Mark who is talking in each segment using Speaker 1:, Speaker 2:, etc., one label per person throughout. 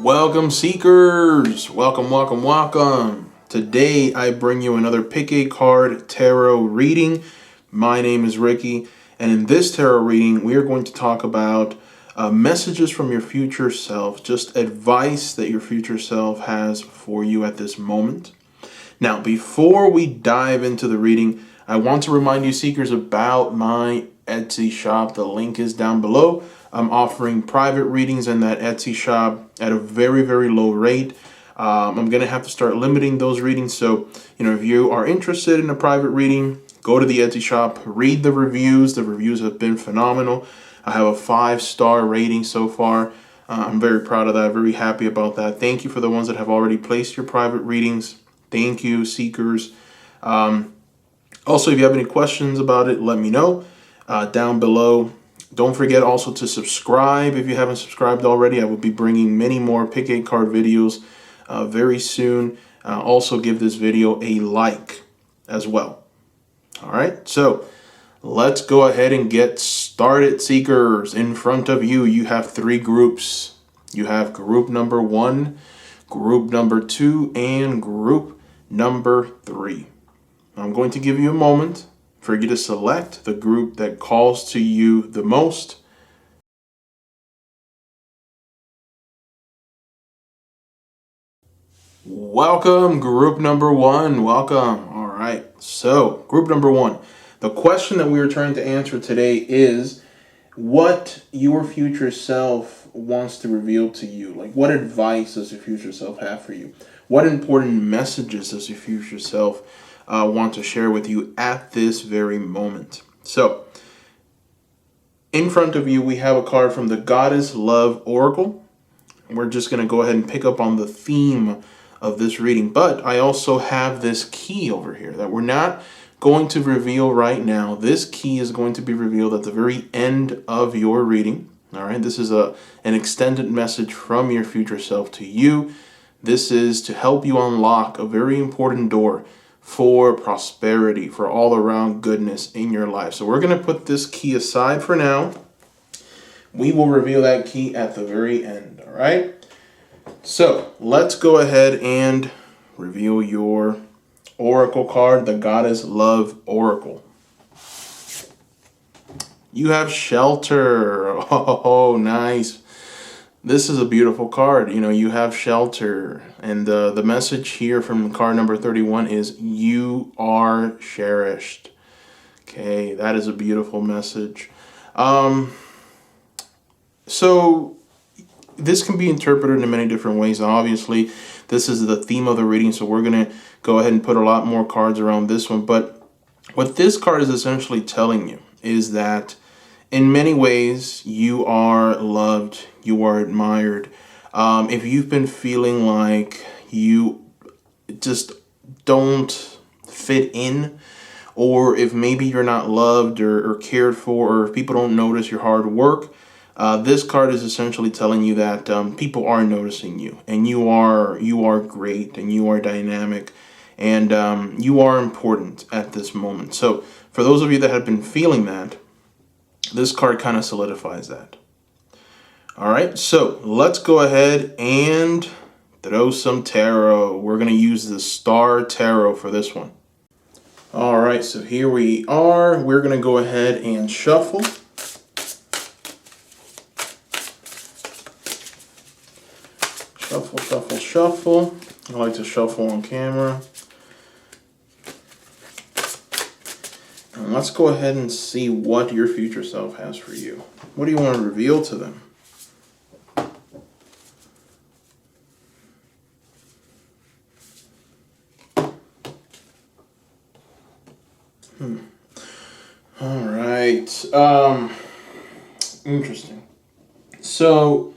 Speaker 1: Welcome, seekers. Welcome. Today I bring you another pick a card tarot reading. My name is Ricky, and in this tarot reading we are going to talk about messages from your future self, just advice that your future self has for you at this moment. Now, before we dive into the reading, I want to remind you, seekers, about my Etsy shop. The link is down below. I'm offering private readings in that Etsy shop at a very, very low rate. I'm going to have to start limiting those readings. So, if you are interested in a private reading, go to the Etsy shop, read the reviews. The reviews have been phenomenal. I have a 5-star rating so far. I'm very proud of that, very happy about that. Thank you for the ones that have already placed your private readings. Thank you, seekers. Also, if you have any questions about it, let me know down below. Don't forget also to subscribe if you haven't subscribed already. I will be bringing many more pick a card videos very soon. Also, give this video a like as well. All right, so let's go ahead and get started, seekers. In front of you, you have 3 groups. You have group number 1, group number 2, and group number 3. I'm going to give you a moment for you to select the group that calls to you the most. Welcome, group number 1. Welcome. All right. So, group number 1. The question that we are trying to answer today is what your future self wants to reveal to you. Like, what advice does your future self have for you? What important messages does your future self want to share with you at this very moment? So, in front of you, we have a card from the Goddess Love Oracle. We're just going to go ahead and pick up on the theme of this reading. But I also have this key over here that we're not going to reveal right now. This key is going to be revealed at the very end of your reading. All right, this is an extended message from your future self to you. This is to help you unlock a very important door for prosperity, for all around goodness in your life. So we're going to put this key aside for now. We will reveal that key at the very end, all right? So let's go ahead and reveal your oracle card, the Goddess Love Oracle. You have shelter. Oh, nice. This is a beautiful card. You have shelter. And the message here from card number 31 is you are cherished. Okay, that is a beautiful message. So this can be interpreted in many different ways. Obviously, this is the theme of the reading, so we're going to go ahead and put a lot more cards around this one. But what this card is essentially telling you is that in many ways, you are loved, you are admired. If you've been feeling like you just don't fit in, or if maybe you're not loved or cared for, or if people don't notice your hard work, this card is essentially telling you that people are noticing you, and you are great, and you are dynamic, and you are important at this moment. So for those of you that have been feeling that, this card kind of solidifies that. All right, so let's go ahead and throw some tarot. We're going to use the Star Tarot for this one. All right, so here we are. We're going to go ahead and shuffle. Shuffle. I like to shuffle on camera. And let's go ahead and see what your future self has for you. What do you want to reveal to them? All right. Interesting. So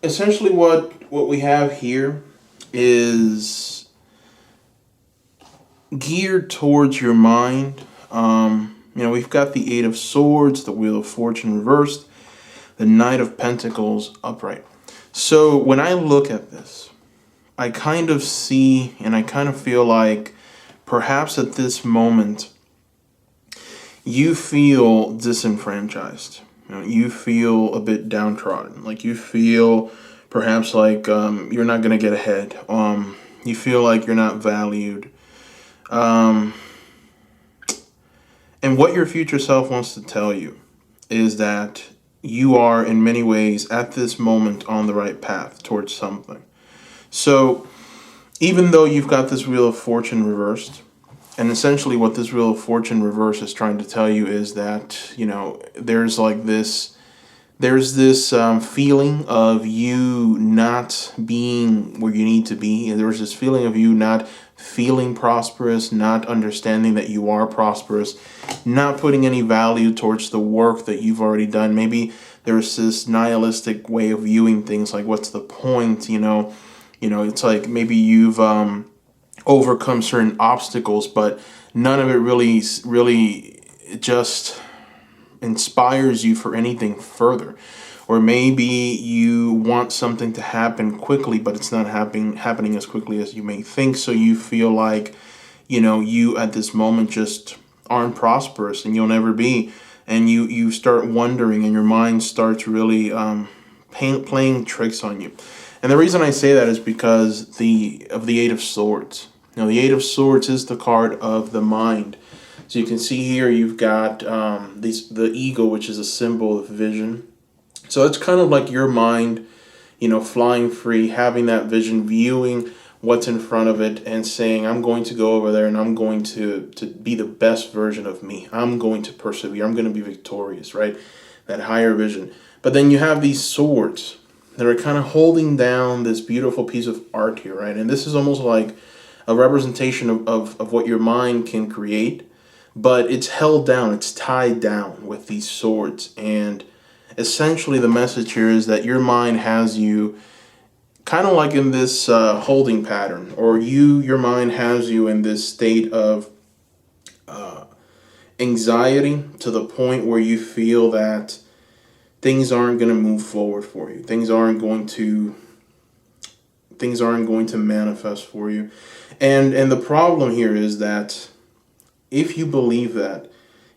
Speaker 1: essentially what we have here is geared towards your mind. We've got the 8 of Swords, the Wheel of Fortune reversed, the Knight of Pentacles upright. So when I look at this, I kind of see and I kind of feel like perhaps at this moment you feel disenfranchised. You feel a bit downtrodden. Like you feel Perhaps like you're not going to get ahead. You feel like you're not valued. Um, and what your future self wants to tell you is that you are in many ways at this moment on the right path towards something. So even though you've got this Wheel of Fortune reversed, and essentially what this Wheel of Fortune reverse is trying to tell you is that, there's this feeling of you not being where you need to be. And there's this feeling of you not feeling prosperous, not understanding that you are prosperous, not putting any value towards the work that you've already done. Maybe there's this nihilistic way of viewing things, like what's the point, it's like maybe you've overcome certain obstacles, but none of it really just inspires you for anything further. Or maybe you want something to happen quickly, but it's not happening as quickly as you may think. So you feel like, you at this moment just aren't prosperous and you'll never be. And you start wondering, and your mind starts really playing tricks on you. And the reason I say that is because of the Eight of Swords. Now, the Eight of Swords is the card of the mind. So you can see here you've got the eagle, which is a symbol of vision. So it's kind of like your mind, flying free, having that vision, viewing what's in front of it and saying, I'm going to go over there and I'm going to be the best version of me. I'm going to persevere. I'm going to be victorious, right? That higher vision. But then you have these swords that are kind of holding down this beautiful piece of art here, right? And this is almost like a representation of what your mind can create. But it's held down, it's tied down with these swords. And essentially the message here is that your mind has you kind of like in this holding pattern, or your mind has you in this state of anxiety to the point where you feel that things aren't going to move forward for you. Things aren't going to manifest for you. And the problem here is that if you believe that,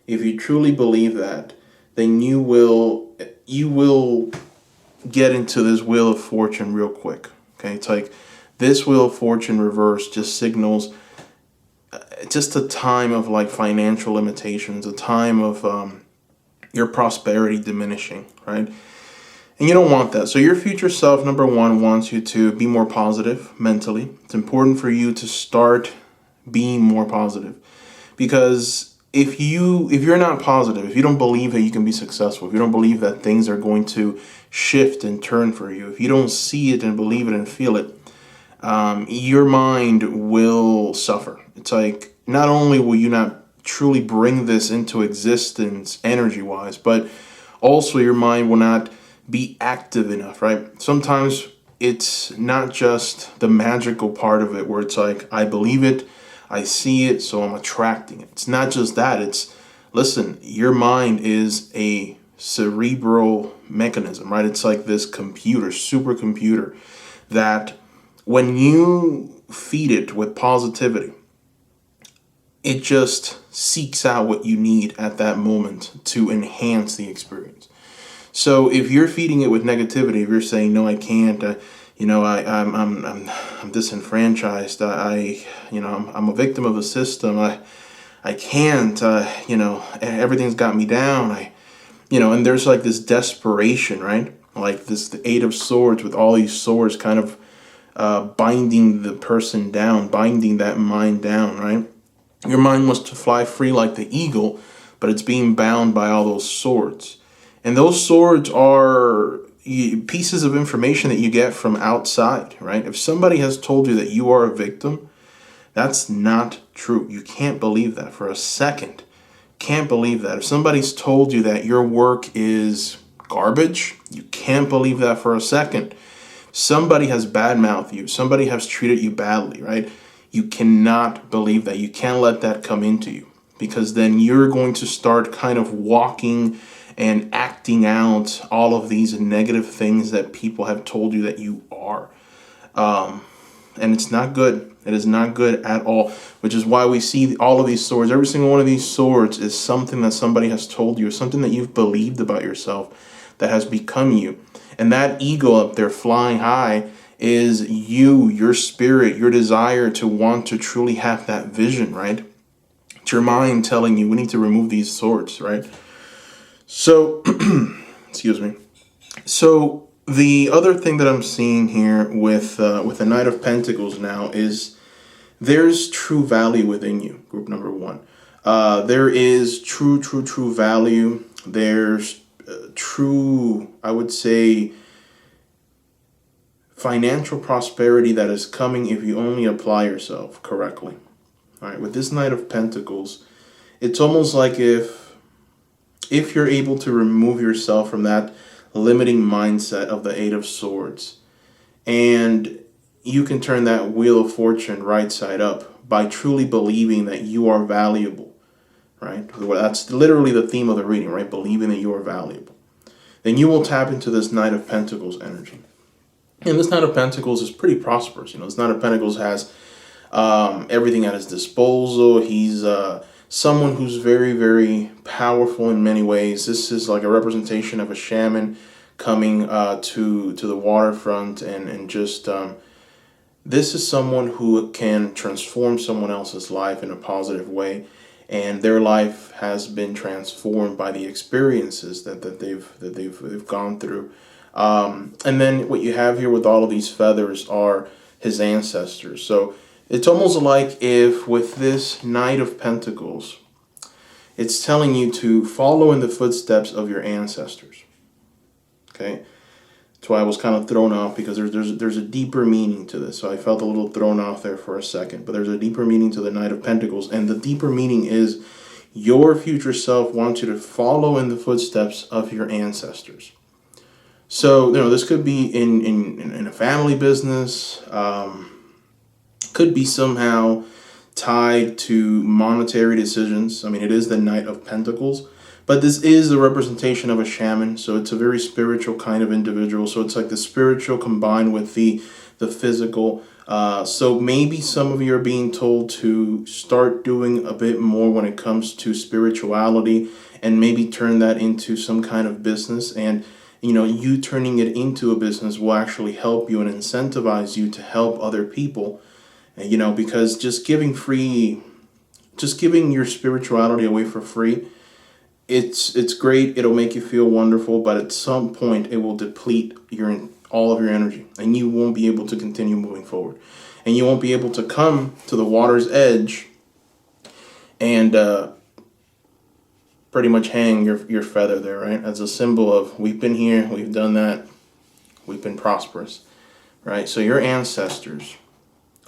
Speaker 1: if you truly believe that, then you will get into this Wheel of Fortune real quick. Okay, it's like this Wheel of Fortune reverse just signals just a time of like financial limitations, a time of your prosperity diminishing, right? And you don't want that. So your future self, number one, wants you to be more positive mentally. It's important for you to start being more positive. Because if you're not positive, if you don't believe that you can be successful, if you don't believe that things are going to shift and turn for you, if you don't see it and believe it and feel it, your mind will suffer. It's like not only will you not truly bring this into existence energy-wise, but also your mind will not be active enough, right? Sometimes it's not just the magical part of it where it's like, I believe it, I see it, so I'm attracting it. It's not just that. Listen, your mind is a cerebral mechanism, right? It's like this supercomputer, that when you feed it with positivity, it just seeks out what you need at that moment to enhance the experience. So if you're feeding it with negativity, if you're saying, no, I can't, I'm disenfranchised. I'm a victim of the system. I can't. Everything's got me down. And there's like this desperation, right? Like the Eight of Swords with all these swords kind of binding the person down, binding that mind down, right? Your mind wants to fly free like the eagle, but it's being bound by all those swords. And those swords are pieces of information that you get from outside, right? If somebody has told you that you are a victim, that's not true. You can't believe that for a second. Can't believe that. If somebody's told you that your work is garbage, you can't believe that for a second. Somebody has badmouthed you. Somebody has treated you badly, right? You cannot believe that. You can't let that come into you, because then you're going to start kind of walking and acting out all of these negative things that people have told you that you are. And it's not good. It is not good at all, which is why we see all of these swords. Every single one of these swords is something that somebody has told you, something that you've believed about yourself that has become you. And that ego up there flying high is you, your spirit, your desire to want to truly have that vision, right? It's your mind telling you we need to remove these swords, right? So, excuse me. So the other thing that I'm seeing here with the Knight of Pentacles now is there's true value within you, group number one. There is true value. There's true, I would say, financial prosperity that is coming if you only apply yourself correctly. All right, with this Knight of Pentacles, it's almost like if you're able to remove yourself from that limiting mindset of the Eight of Swords, and you can turn that Wheel of Fortune right side up by truly believing that you are valuable, right? That's literally the theme of the reading, right? Believing that you are valuable. Then you will tap into this Knight of Pentacles energy. And this Knight of Pentacles is pretty prosperous. This Knight of Pentacles has everything at his disposal. He's someone who's very, very powerful in many ways. This is like a representation of a shaman coming to the waterfront, and just this is someone who can transform someone else's life in a positive way, and their life has been transformed by the experiences that they've gone through. And then what you have here with all of these feathers are his ancestors. So it's almost like if with this Knight of Pentacles, it's telling you to follow in the footsteps of your ancestors. Okay? That's why I was kind of thrown off, because there's a deeper meaning to this. So I felt a little thrown off there for a second. But there's a deeper meaning to the Knight of Pentacles. And the deeper meaning is your future self wants you to follow in the footsteps of your ancestors. So, this could be in a family business, could be somehow tied to monetary decisions. I mean, it is the Knight of Pentacles, but this is a representation of a shaman, so it's a very spiritual kind of individual. So it's like the spiritual combined with the physical. So maybe some of you are being told to start doing a bit more when it comes to spirituality, and maybe turn that into some kind of business. And you turning it into a business will actually help you and incentivize you to help other people. Because just giving your spirituality away for free, it's great. It'll make you feel wonderful, but at some point it will deplete all of your energy, and you won't be able to continue moving forward, and you won't be able to come to the water's edge and pretty much hang your feather there, right? As a symbol of, we've been here, we've done that, we've been prosperous, right? So your ancestors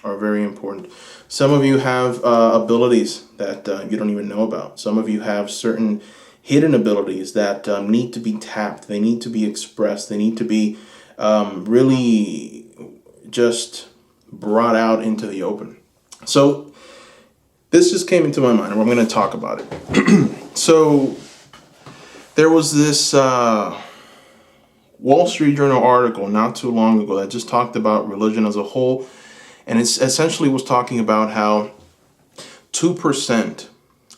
Speaker 1: are very important. Some of you have abilities that you don't even know about. Some of you have certain hidden abilities that need to be tapped. They need to be expressed. They need to be really just brought out into the open. So this just came into my mind, and we're going to talk about it. So there was this Wall Street Journal article not too long ago that just talked about religion as a whole, and it essentially was talking about how 2%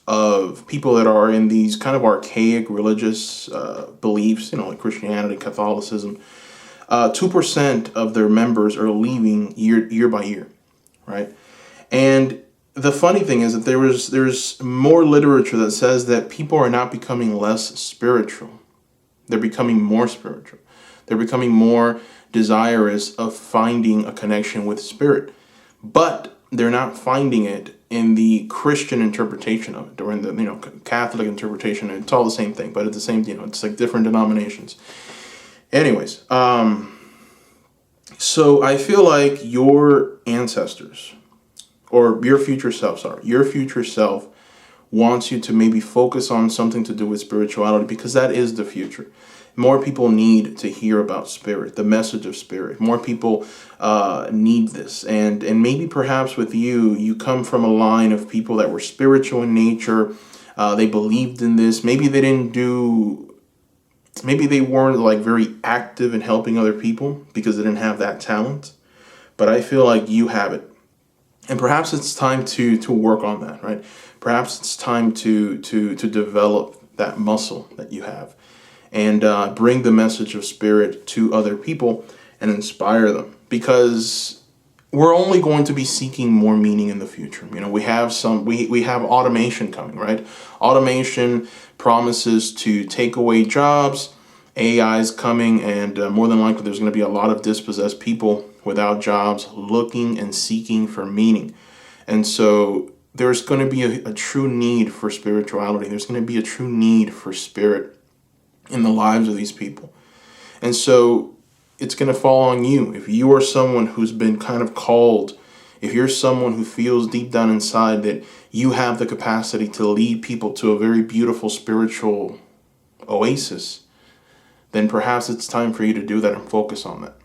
Speaker 1: of people that are in these kind of archaic religious beliefs, like Christianity, Catholicism, 2% of their members are leaving year by year, right? And the funny thing is that there's more literature that says that people are not becoming less spiritual. They're becoming more spiritual. They're becoming more desirous of finding a connection with spirit. But they're not finding it in the Christian interpretation of it, or in the Catholic interpretation. It's all the same thing, but it's the same, it's like different denominations. Anyways, so I feel like your ancestors, or your future self wants you to maybe focus on something to do with spirituality, because that is the future. More people need to hear about spirit, the message of spirit. More people need this. And maybe perhaps with you come from a line of people that were spiritual in nature. They believed in this. Maybe they weren't like very active in helping other people because they didn't have that talent. But I feel like you have it. And perhaps it's time to work on that, right? Perhaps it's time to develop that muscle that you have. and bring the message of spirit to other people and inspire them, because we're only going to be seeking more meaning in the future. We have we have automation coming, right? Automation promises to take away jobs. AI is coming, and more than likely there's going to be a lot of dispossessed people without jobs looking and seeking for meaning. And so there's going to be a true need for spirituality. There's going to be a true need for spirit in the lives of these people. And so it's going to fall on you. If you are someone who's been kind of called, if you're someone who feels deep down inside that you have the capacity to lead people to a very beautiful spiritual oasis, then perhaps it's time for you to do that and focus on that.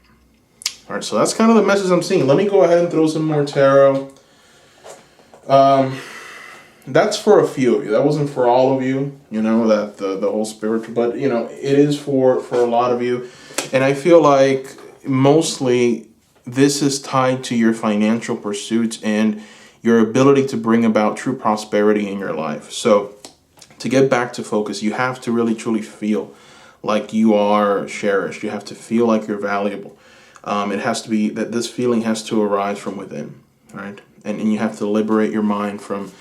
Speaker 1: All right, so that's kind of the message I'm seeing. Let me go ahead and throw some more tarot. That's for a few of you. That wasn't for all of you, that the whole spiritual, but, it is for a lot of you. And I feel like mostly this is tied to your financial pursuits and your ability to bring about true prosperity in your life. So to get back to focus, you have to really truly feel like you are cherished. You have to feel like you're valuable. It has to be that this feeling has to arise from within, right? And you have to liberate your mind from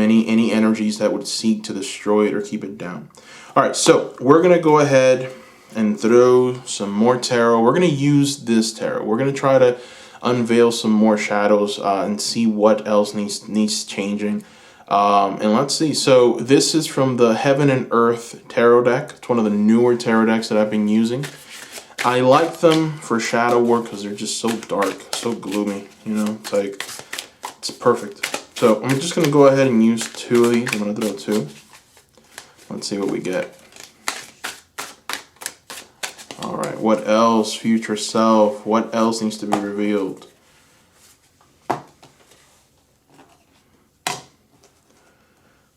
Speaker 1: any energies that would seek to destroy it or keep it down. All right, so we're going to go ahead and throw some more tarot. We're going to use this tarot. We're going to try to unveil some more shadows and see what else needs changing. And let's see. So this is from the Heaven and Earth tarot deck. It's one of the newer tarot decks that I've been using. I like them for shadow work because they're just so dark, so gloomy. It's perfect. So I'm just going to go ahead and use two of these. I'm going to throw two. Let's see what we get. All right. What else? Future self. What else needs to be revealed?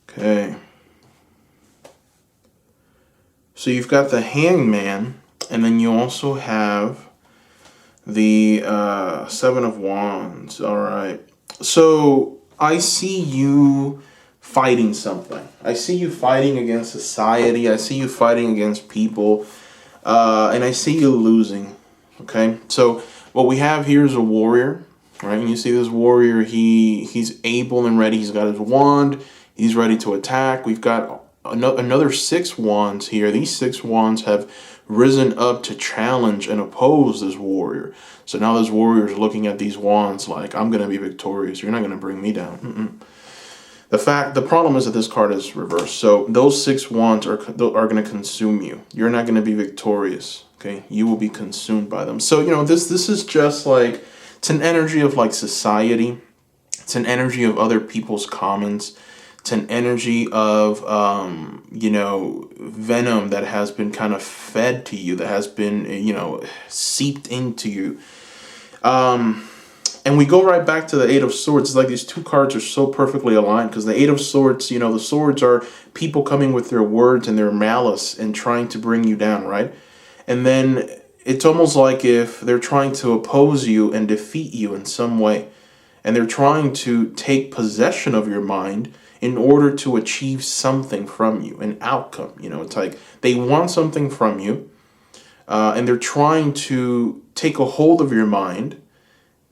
Speaker 1: Okay. So you've got the Hangman, and then you also have the Seven of Wands. All right. So I see you fighting something. I see you fighting against society. I see you fighting against people. And I see you losing. Okay. So what we have here is a warrior, right? And you see this warrior, he's able and ready. He's got his wand. He's ready to attack. We've got another 6 wands here. These 6 wands have risen up to challenge and oppose this warrior. So now this warrior is looking at these wands like, I'm going to be victorious. You're not going to bring me down. The problem is that this card is reversed. So those 6 wands are going to consume you. You're not going to be victorious. Okay, you will be consumed by them. So this is just like, it's an energy of like society. It's an energy of other people's commons. It's an energy of, venom that has been kind of fed to you, that has been, seeped into you. And we go right back to the Eight of Swords. It's like these two cards are so perfectly aligned, because the Eight of Swords, the swords are people coming with their words and their malice and trying to bring you down, right? And then it's almost like if they're trying to oppose you and defeat you in some way. And they're trying to take possession of your mind in order to achieve something from you, an outcome. It's like they want something from you, and they're trying to take a hold of your mind,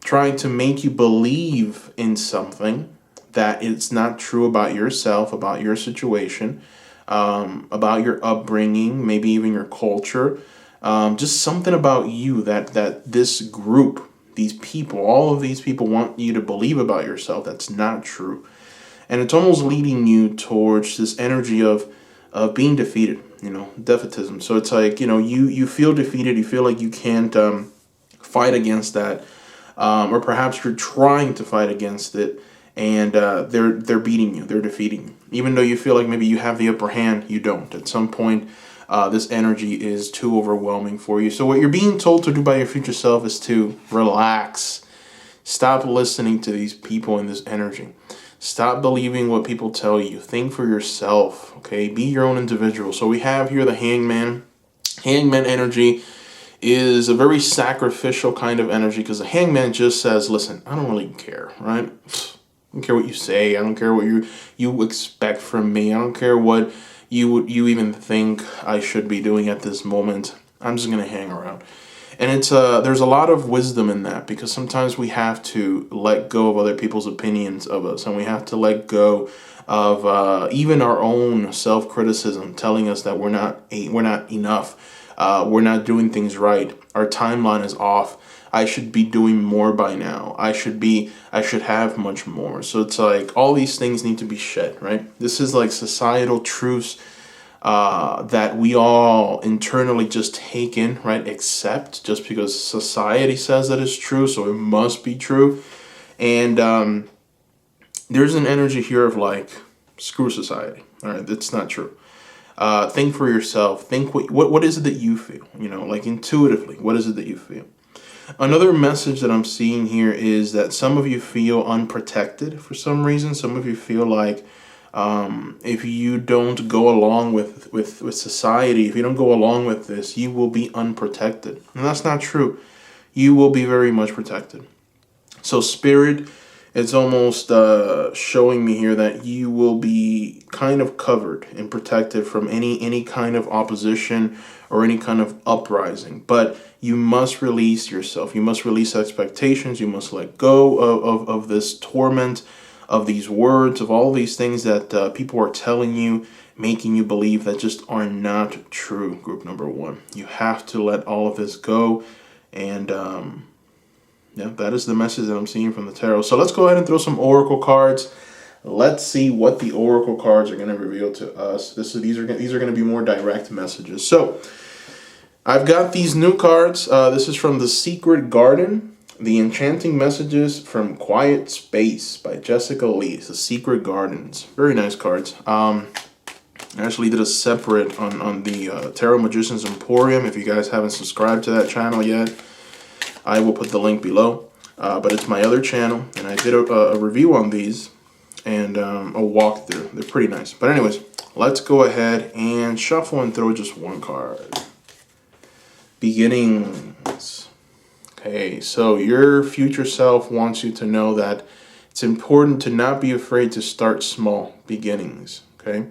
Speaker 1: trying to make you believe in something that it's not true about yourself, about your situation, about your upbringing, maybe even your culture, just something about you that this group, these people, all of these people want you to believe about yourself that's not true. And it's almost leading you towards this energy of being defeated, defeatism. So it's like, you feel defeated. You feel like you can't fight against that. Or perhaps you're trying to fight against it, and they're beating you. They're defeating you. Even though you feel like maybe you have the upper hand, you don't. At some point, this energy is too overwhelming for you. So what you're being told to do by your future self is to relax. Stop listening to these people in this energy. Stop believing what people tell you. Think for yourself, okay? Be your own individual. So we have here the Hangman. Hangman energy is a very sacrificial kind of energy, because the Hangman just says, listen, I don't really care, right? I don't care what you say. I don't care what you expect from me. I don't care what, you even think I should be doing at this moment. I'm just gonna hang around. And it's there's a lot of wisdom in that, because sometimes we have to let go of other people's opinions of us, and we have to let go of even our own self-criticism telling us that we're not enough, we're not doing things right, our timeline is off, I should be doing more by now, I should have much more. So it's like all these things need to be shed, right? This is like societal truths that we all internally just take in, right? Accept just because society says that it's true, so it must be true. And there's an energy here of like, screw society. All right, that's not true. Think for yourself. Think what is it that you feel? You know, like intuitively, what is it that you feel? Another message that I'm seeing here is that some of you feel unprotected for some reason. Some of you feel like if you don't go along with society, if you don't go along with this, you will be unprotected. And that's not true. You will be very much protected. So Spirit, it's almost showing me here that you will be kind of covered and protected from any kind of opposition or any kind of uprising. But you must release yourself. You must release expectations. You must let go of this torment, of these words, of all these things that people are telling you, making you believe that just are not true. Group number one. You have to let all of this go. And yeah, that is the message that I'm seeing from the tarot. So let's go ahead and throw some oracle cards. Let's see what the oracle cards are going to reveal to us. These are going to be more direct messages. So I've got these new cards. This is from The Secret Garden. The Enchanting Messages from Quiet Space by Jessica Lee. The Secret Gardens. Very nice cards. I actually did a separate on the Tarot Magicians Emporium. If you guys haven't subscribed to that channel yet, I will put the link below. But it's my other channel, and I did a review on these and a walkthrough. They're pretty nice. But anyways, let's go ahead and shuffle and throw just one card. Beginnings. Okay, so your future self wants you to know that it's important to not be afraid to start small. Beginnings. Okay,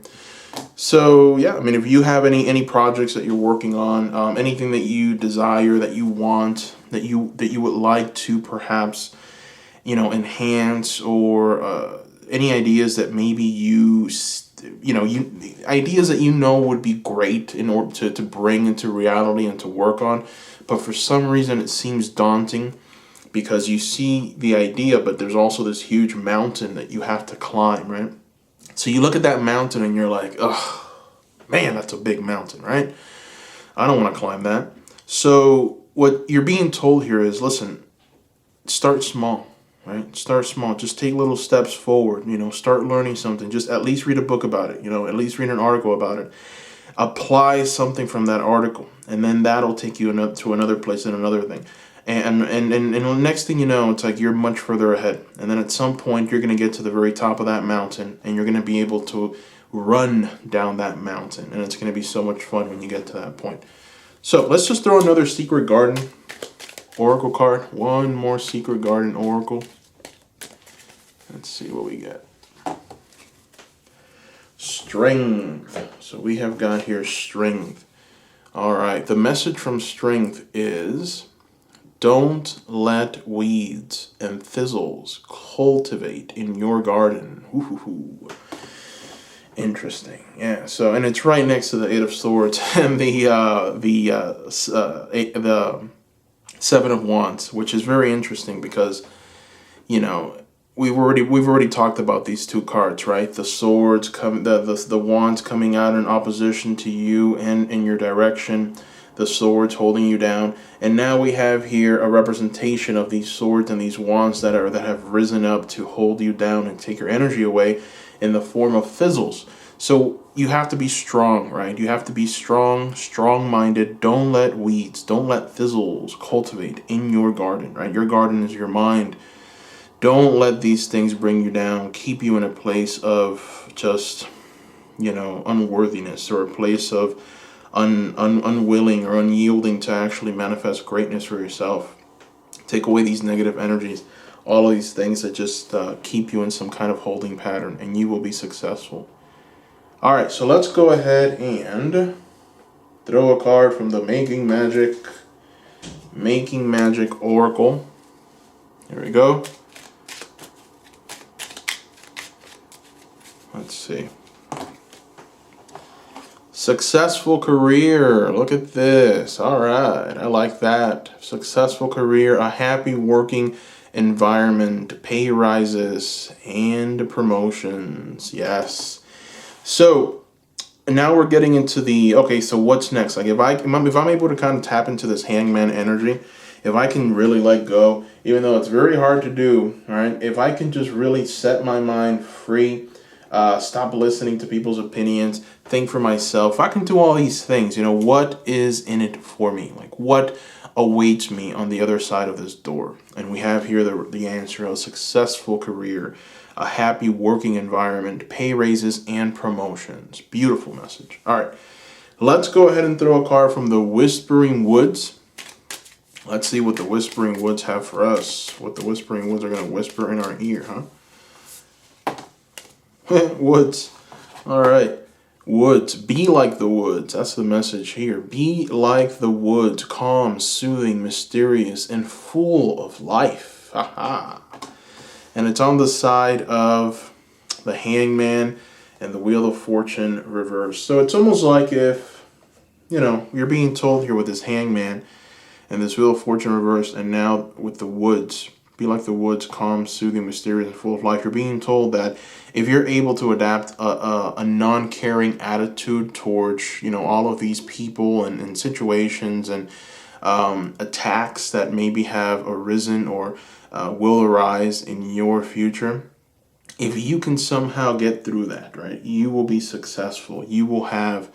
Speaker 1: so yeah, I mean, if you have any projects that you're working on, anything that you desire, that you want, that you would like to perhaps, enhance, or any ideas that maybe ideas that would be great in order to bring into reality and to work on, but for some reason it seems daunting because you see the idea, but there's also this huge mountain that you have to climb, right? So you look at that mountain and you're like, oh, man, that's a big mountain, right? I don't want to climb that. So what you're being told here is, listen, start small, right? Start small. Just take little steps forward. Start learning something. Just at least read a book about it. At least read an article about it. Apply something from that article, and then that'll take you to another place and another thing. And the next thing you know, it's like you're much further ahead. And then at some point, you're going to get to the very top of that mountain, and you're going to be able to run down that mountain. And it's going to be so much fun when you get to that point. So let's just throw another Secret Garden oracle card. One more Secret Garden oracle. Let's see what we get. Strength. So we have got here strength. All right. The message from strength is, don't let weeds and thistles cultivate in your garden. Ooh. Interesting. Yeah. So, and it's right next to the Eight of Swords and the Seven of Wands, which is very interesting because, we've already talked about these two cards, right? The swords the wands coming out in opposition to you and in your direction, the swords holding you down, and now we have here a representation of these swords and these wands that have risen up to hold you down and take your energy away in the form of thistles. So you have to be strong, right? You have to be strong-minded. Don't let weeds, don't let thistles cultivate in your garden, right? Your garden is your mind. Don't let these things bring you down, keep you in a place of just, unworthiness, or a place of unwilling or unyielding to actually manifest greatness for yourself. Take away these negative energies, all of these things that just keep you in some kind of holding pattern, and you will be successful. All right, so let's go ahead and throw a card from the Making Magic Oracle. Here we go. Let's see. Successful career. Look at this. All right. I like that. Successful career, a happy working environment, pay rises, and promotions. Yes. So now we're getting into the, okay, so what's next? Like if I'm able to kind of tap into this hangman energy, if I can really let go, even though it's very hard to do, right? If I can just really set my mind free, stop listening to people's opinions, think for myself. If I can do all these things, what is in it for me? Like what awaits me on the other side of this door? And we have here the answer: a successful career, a happy working environment, pay raises, and promotions. Beautiful message. All right, let's go ahead and throw a card from the Whispering Woods. Let's see what the Whispering Woods have for us. What the Whispering Woods are going to whisper in our ear, huh? Woods. All right. Woods. Be like the woods. That's the message here. Be like the woods. Calm, soothing, mysterious, and full of life. Haha. And it's on the side of the Hangman and the Wheel of Fortune reversed. So it's almost like if, you're being told here with this Hangman and this Wheel of Fortune reversed, and now with the woods. Be like the woods, calm, soothing, mysterious, and full of life. You're being told that if you're able to adapt a non-caring attitude towards, all of these people and situations and attacks that maybe have arisen or will arise in your future, if you can somehow get through that, right, you will be successful. You will have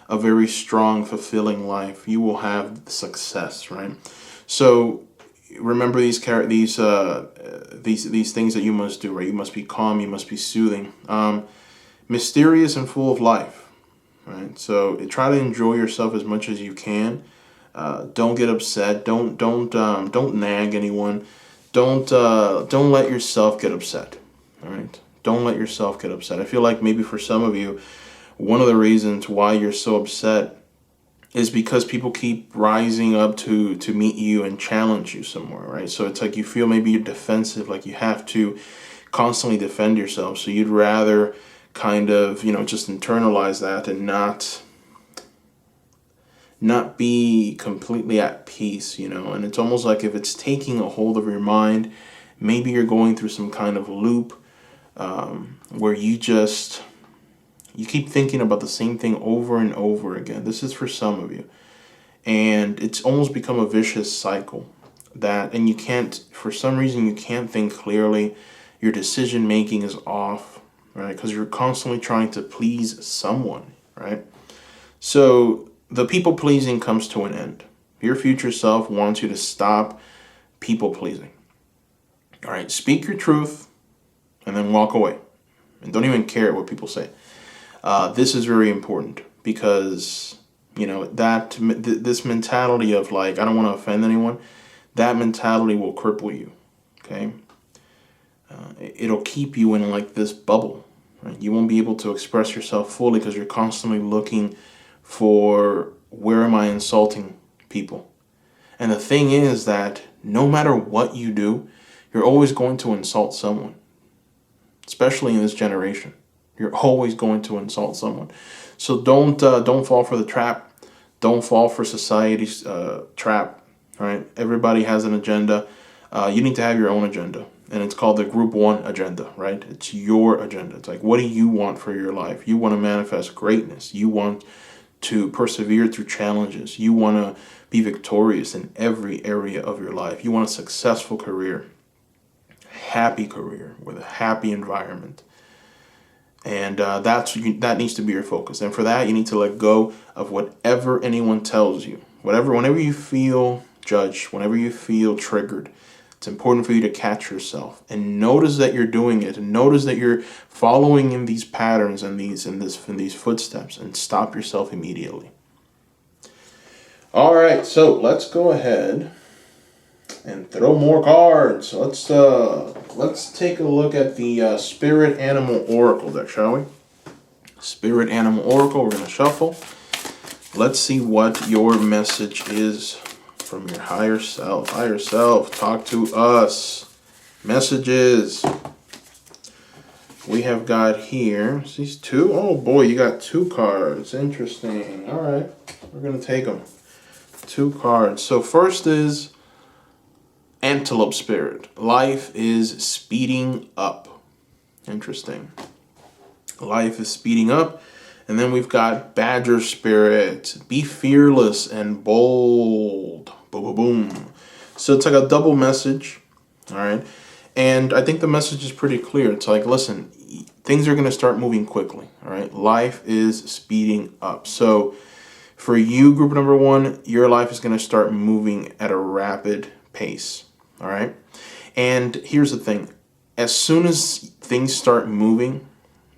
Speaker 1: a very strong, fulfilling life. You will have success, right? So remember these things that you must do, right? You must be calm, you must be soothing, mysterious, and full of life, right? So try to enjoy yourself as much as you can. Don't get upset. Don't nag anyone. Don't let yourself get upset. All right. Don't let yourself get upset. I feel like maybe for some of you, one of the reasons why you're so upset is because people keep rising up to meet you and challenge you somewhere, right? So it's like you feel maybe you're defensive, like you have to constantly defend yourself. So you'd rather kind of, just internalize that and not be completely at peace, And it's almost like if it's taking a hold of your mind, maybe you're going through some kind of loop where you keep thinking about the same thing over and over again. This is for some of you. And it's almost become a vicious cycle and you can't, for some reason, you can't think clearly. Your decision making is off, right? Because you're constantly trying to please someone, right? So the people pleasing comes to an end. Your future self wants you to stop people pleasing. All right, speak your truth and then walk away. And don't even care what people say. This is very important because, this mentality of like, I don't want to offend anyone, that mentality will cripple you, okay? It'll keep you in like this bubble, right? You won't be able to express yourself fully because you're constantly looking for, where am I insulting people? And the thing is that no matter what you do, you're always going to insult someone, especially in this generation. You're always going to insult someone. So don't fall for the trap. Don't fall for society's trap, right? Everybody has an agenda. You need to have your own agenda. And it's called the Group 1 agenda, right? It's your agenda. It's like, what do you want for your life? You want to manifest greatness. You want to persevere through challenges. You want to be victorious in every area of your life. You want a successful career, happy career with a happy environment. And that needs to be your focus. And for that, you need to let go of whatever anyone tells you. Whenever you feel judged, whenever you feel triggered, it's important for you to catch yourself and notice that you're doing it, and notice that you're following in these patterns and these footsteps, and stop yourself immediately. All right, so let's go ahead and throw more cards. Let's take a look at the Spirit Animal Oracle deck, shall we? Spirit Animal Oracle. We're going to shuffle. Let's see what your message is from your higher self. Higher self, talk to us. Messages. We have got here, these two. Oh boy, you got two cards. Interesting. All right, we're going to take them. Two cards. So first is Antelope Spirit. Life is speeding up. Interesting. Life is speeding up. And then we've got Badger Spirit. Be fearless and bold. Boom, boom, boom. So it's like a double message. All right. And I think the message is pretty clear. It's like, listen, things are going to start moving quickly. All right. Life is speeding up. So for you, group number one, your life is going to start moving at a rapid pace. All right. And here's the thing. As soon as things start moving,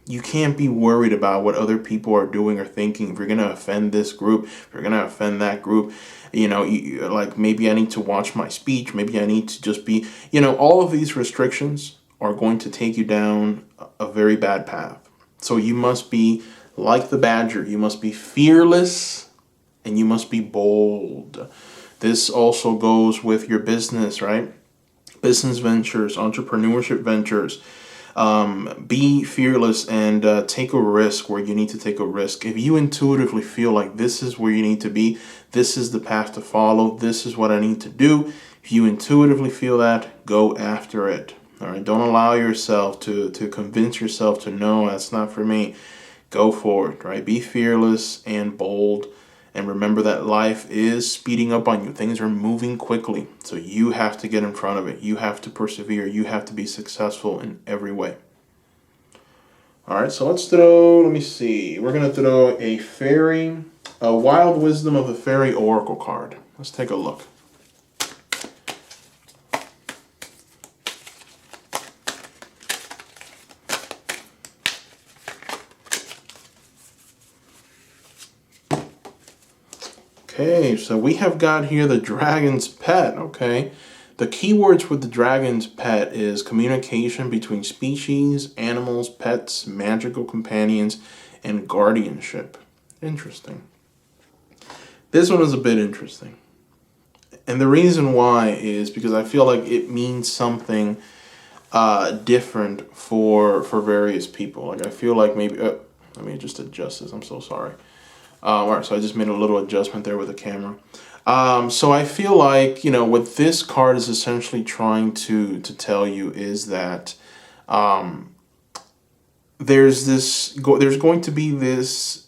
Speaker 1: you can't be worried about what other people are doing or thinking. If you're going to offend this group, if you're going to offend that group, you know, like maybe I need to watch my speech. Maybe I need to just be, you know, all of these restrictions are going to take you down a very bad path. So you must be like the badger. You must be fearless and you must be bold. This also goes with your business, right? Business ventures, entrepreneurship ventures. Be fearless and take a risk where you need to take a risk. If you intuitively feel like this is where you need to be, this is the path to follow, this is what I need to do, if you intuitively feel that, go after it. All right, don't allow yourself to convince yourself to no, that's not for me. Go for it, right? Be fearless and bold. And remember that life is speeding up on you. Things are moving quickly. So you have to get in front of it. You have to persevere. You have to be successful in every way. All right, so let's throw, let me see. We're going to throw a Wild Wisdom of the Fairy Oracle card. Let's take a look. Okay, so we have got here the dragon's pet. Okay, the keywords with the dragon's pet is communication between species, animals, pets, magical companions, and guardianship. Interesting. This one is a bit interesting. And the reason why is because I feel like it means something different for various people. Like I feel like maybe, let me just adjust this. I'm so sorry. All right, so I just made a little adjustment there with the camera. So I feel like, you know, what this card is essentially trying to tell you is that there's going to be this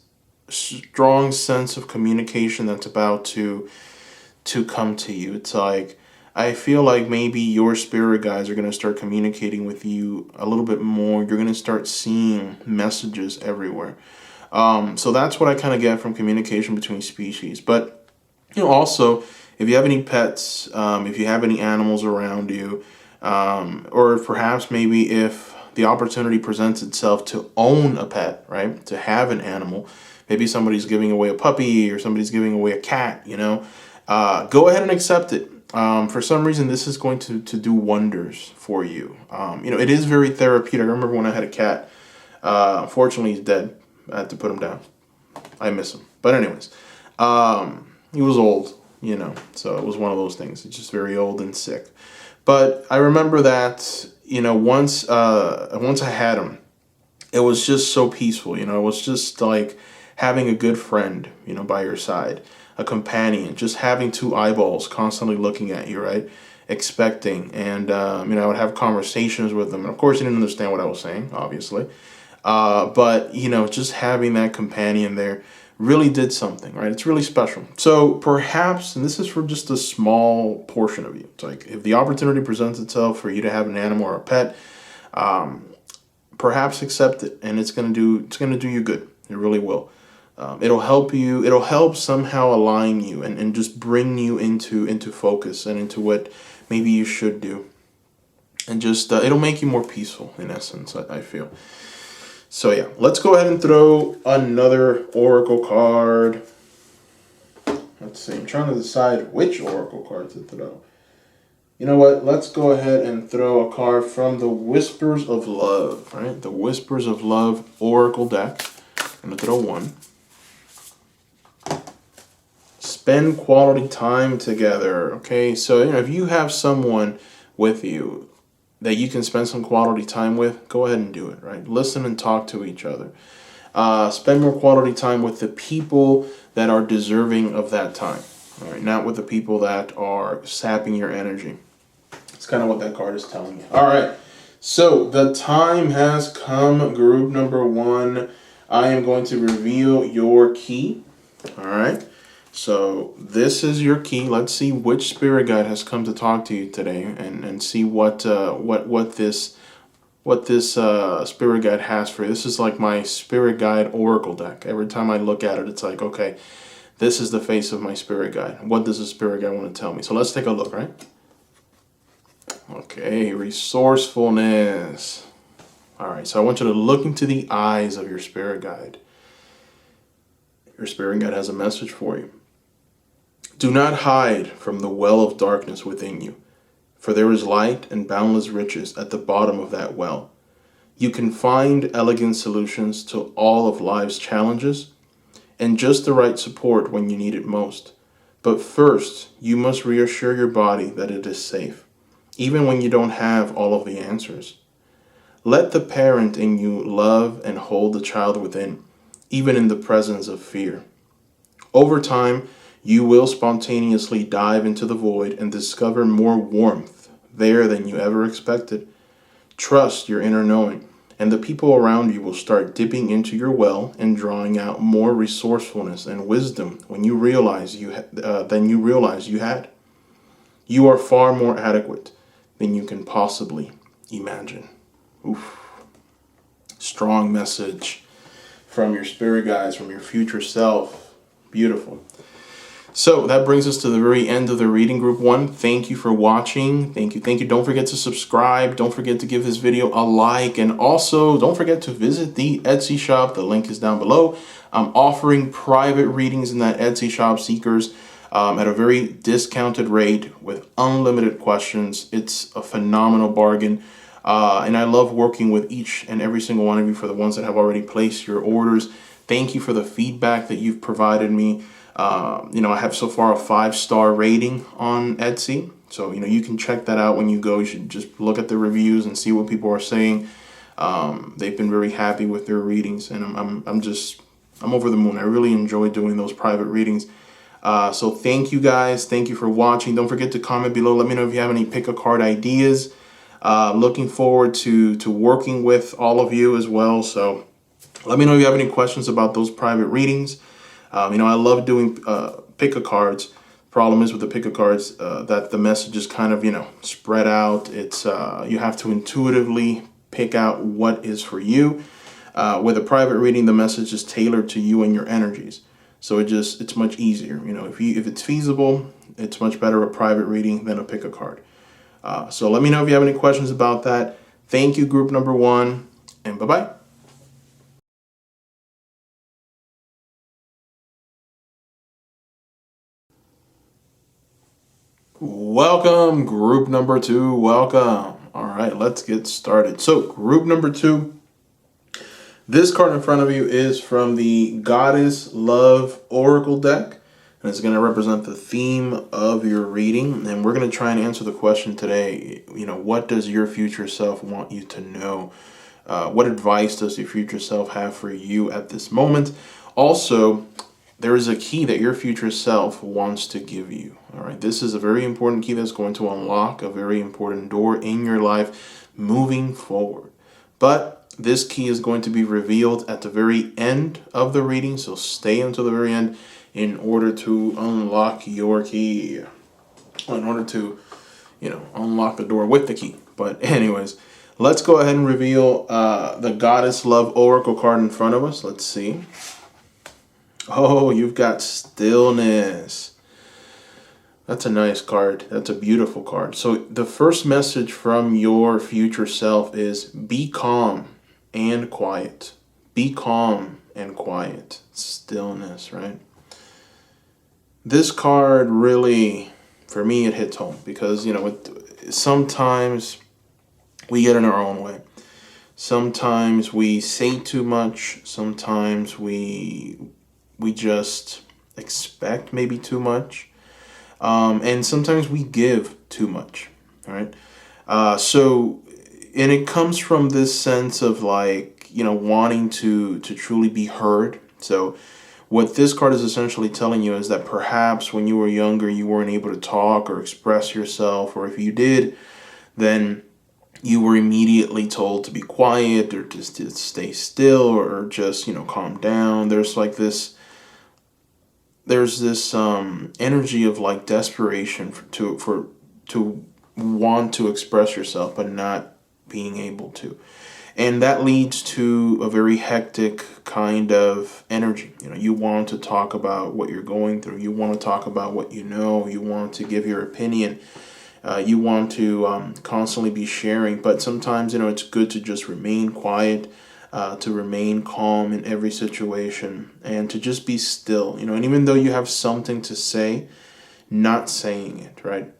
Speaker 1: strong sense of communication that's about to come to you. It's like, I feel like maybe your spirit guides are going to start communicating with you a little bit more. You're going to start seeing messages everywhere. So that's what I kind of get from communication between species. But, you know, also, if you have any pets, if you have any animals around you, or perhaps maybe if the opportunity presents itself to own a pet, right, to have an animal, maybe somebody's giving away a puppy or somebody's giving away a cat, you know, go ahead and accept it. For some reason, this is going to do wonders for you. You know, it is very therapeutic. I remember when I had a cat, unfortunately he's dead. I had to put him down. I miss him. But anyways, he was old, you know, so it was one of those things. He's just very old and sick. But I remember that, you know, once I had him, it was just so peaceful, you know. It was just like having a good friend, you know, by your side, a companion, just having two eyeballs constantly looking at you, right? Expecting. And, you know, I would have conversations with them. And of course, he didn't understand what I was saying, obviously. But, you know, just having that companion there really did something, right? It's really special. So perhaps, and this is for just a small portion of you, it's like if the opportunity presents itself for you to have an animal or a pet, perhaps accept it, and it's gonna do you good. It really will. It'll help you. It'll help somehow align you and just bring you into focus and into what maybe you should do, and just it'll make you more peaceful in essence. I feel. So yeah, let's go ahead and throw another oracle card. Let's see, I'm trying to decide which oracle card to throw. You know what, let's go ahead and throw a card from the Whispers of Love, right? The Whispers of Love oracle deck. and look at a 1. Spend quality time together. Okay, so if you have someone with you that you can spend some quality time with, go ahead and do it, right? Listen and talk to each other. Spend more quality time with the people that are deserving of that time, all right? Not with the people that are sapping your energy. It's kind of what that card is telling you. All right, so the time has come, group number 1. I am going to reveal your key, all right? So this is your key. Let's see which spirit guide has come to talk to you today, and see what this spirit guide has for you. This is like my spirit guide oracle deck. Every time I look at it, it's like, okay, this is the face of my spirit guide. What does the spirit guide want to tell me? So let's take a look, right? Okay, resourcefulness. All right, so I want you to look into the eyes of your spirit guide. Your spirit guide has a message for you. Do not hide from the well of darkness within you, for there is light and boundless riches at the bottom of that well. You can find elegant solutions to all of life's challenges and just the right support when you need it most. But first, you must reassure your body that it is safe, even when you don't have all of the answers. Let the parent in you love and hold the child within, even in the presence of fear. Over time, you will spontaneously dive into the void and discover more warmth there than you ever expected. Trust your inner knowing, and the people around you will start dipping into your well and drawing out more resourcefulness and wisdom than you realize you had. You are far more adequate than you can possibly imagine. Oof. Strong message from your spirit guides, from your future self. Beautiful. So that brings us to the very end of the reading, group 1. Thank you for watching. Thank you. Don't forget to subscribe. Don't forget to give this video a like. And also, don't forget to visit the Etsy shop. The link is down below. I'm offering private readings in that Etsy shop, Seekers, at a very discounted rate with unlimited questions. It's a phenomenal bargain. And I love working with each and every single one of you. For the ones that have already placed your orders, thank you for the feedback that you've provided me. I have so far a 5-star rating on Etsy. So, you can check that out when you go. You should just look at the reviews and see what people are saying. They've been very happy with their readings, and I'm over the moon. I really enjoy doing those private readings. So thank you guys. Thank you for watching. Don't forget to comment below. Let me know if you have any pick a card ideas. Looking forward to working with all of you as well. So let me know if you have any questions about those private readings. I love doing pick-a-cards. Problem is with the pick-a-cards that the message is kind of, spread out. It's you have to intuitively pick out what is for you. With a private reading, the message is tailored to you and your energies. So it's much easier. If it's feasible, it's much better a private reading than a pick-a-card. So let me know if you have any questions about that. Thank you, group number 1, and bye-bye. Welcome, group number 2. Welcome. All right, let's get started. So, group number 2. This card in front of you is from the Goddess Love Oracle deck, and it's going to represent the theme of your reading. And we're going to try and answer the question today. What does your future self want you to know? What advice does your future self have for you at this moment? Also, there is a key that your future self wants to give you. All right, this is a very important key that's going to unlock a very important door in your life moving forward. But this key is going to be revealed at the very end of the reading, so stay until the very end in order to unlock your key. In order to, unlock the door with the key. But anyways, let's go ahead and reveal the Goddess Love Oracle card in front of us. Let's see. Oh, you've got Stillness. That's a nice card. That's a beautiful card. So the first message from your future self is be calm and quiet. Be calm and quiet. Stillness, right? This card really, for me, it hits home because, sometimes we get in our own way. Sometimes we say too much. Sometimes we just expect maybe too much. And sometimes we give too much. All right. So, and it comes from this sense of like, wanting to truly be heard. So what this card is essentially telling you is that perhaps when you were younger, you weren't able to talk or express yourself, or if you did, then you were immediately told to be quiet or just to stay still or just, calm down. There's this energy of like desperation to want to express yourself but not being able to, and that leads to a very hectic kind of energy. You want to talk about what you're going through, you want to talk about what you want to give your opinion, you want to constantly be sharing, but sometimes it's good to just remain quiet, to remain calm in every situation, and to just be still. And even though you have something to say, not saying it, right?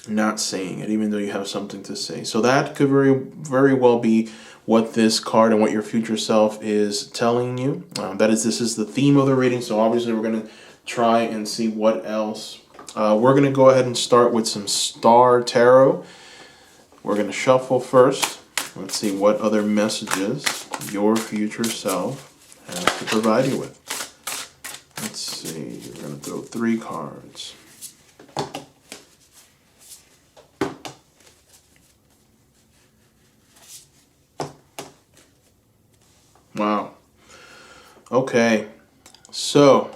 Speaker 1: Not saying it, even though you have something to say. So that could very, very well be what this card and what your future self is telling you. This is the theme of the reading. So obviously we're going to try and see what else. We're going to go ahead and start with some Star Tarot. We're going to shuffle first. Let's see what other messages your future self has to provide you with. Let's see. We're going to throw 3 cards. Wow. Okay. So,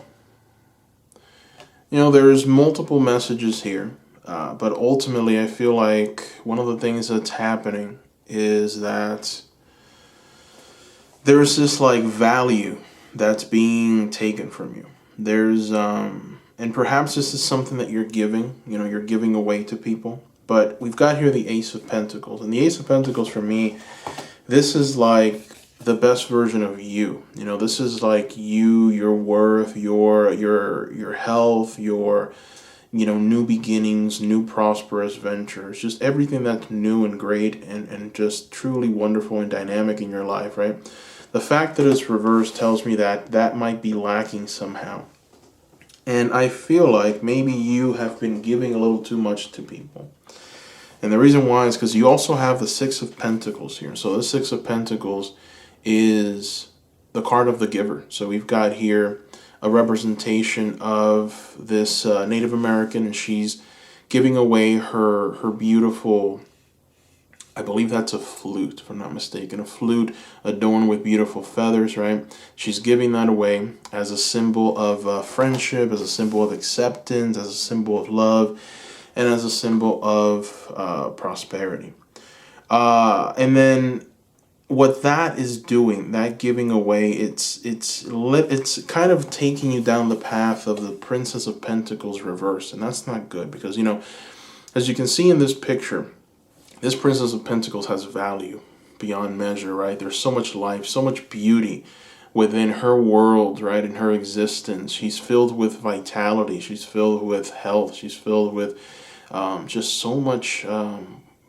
Speaker 1: there's multiple messages here, but ultimately I feel like one of the things that's happening is that there's this like value that's being taken from you. There's and perhaps this is something that you're giving, you're giving away to people. But we've got here the Ace of Pentacles, and the Ace of Pentacles for me, this is like the best version of you. This is like you, your worth, your health, your new beginnings, new prosperous ventures, just everything that's new and great and just truly wonderful and dynamic in your life, right? The fact that it's reversed tells me that might be lacking somehow. And I feel like maybe you have been giving a little too much to people. And the reason why is because you also have the Six of Pentacles here. So the Six of Pentacles is the card of the giver. So we've got here a representation of this Native American, and she's giving away her beautiful, I believe that's a flute, if I'm not mistaken, a flute adorned with beautiful feathers, right? She's giving that away as a symbol of friendship, as a symbol of acceptance, as a symbol of love, and as a symbol of prosperity. And then what that is doing, that giving away, it's kind of taking you down the path of the Princess of Pentacles reverse, and that's not good because as you can see in this picture, this Princess of Pentacles has value beyond measure, right? There's so much life, so much beauty within her world, right? In her existence, she's filled with vitality, she's filled with health, she's filled with just so much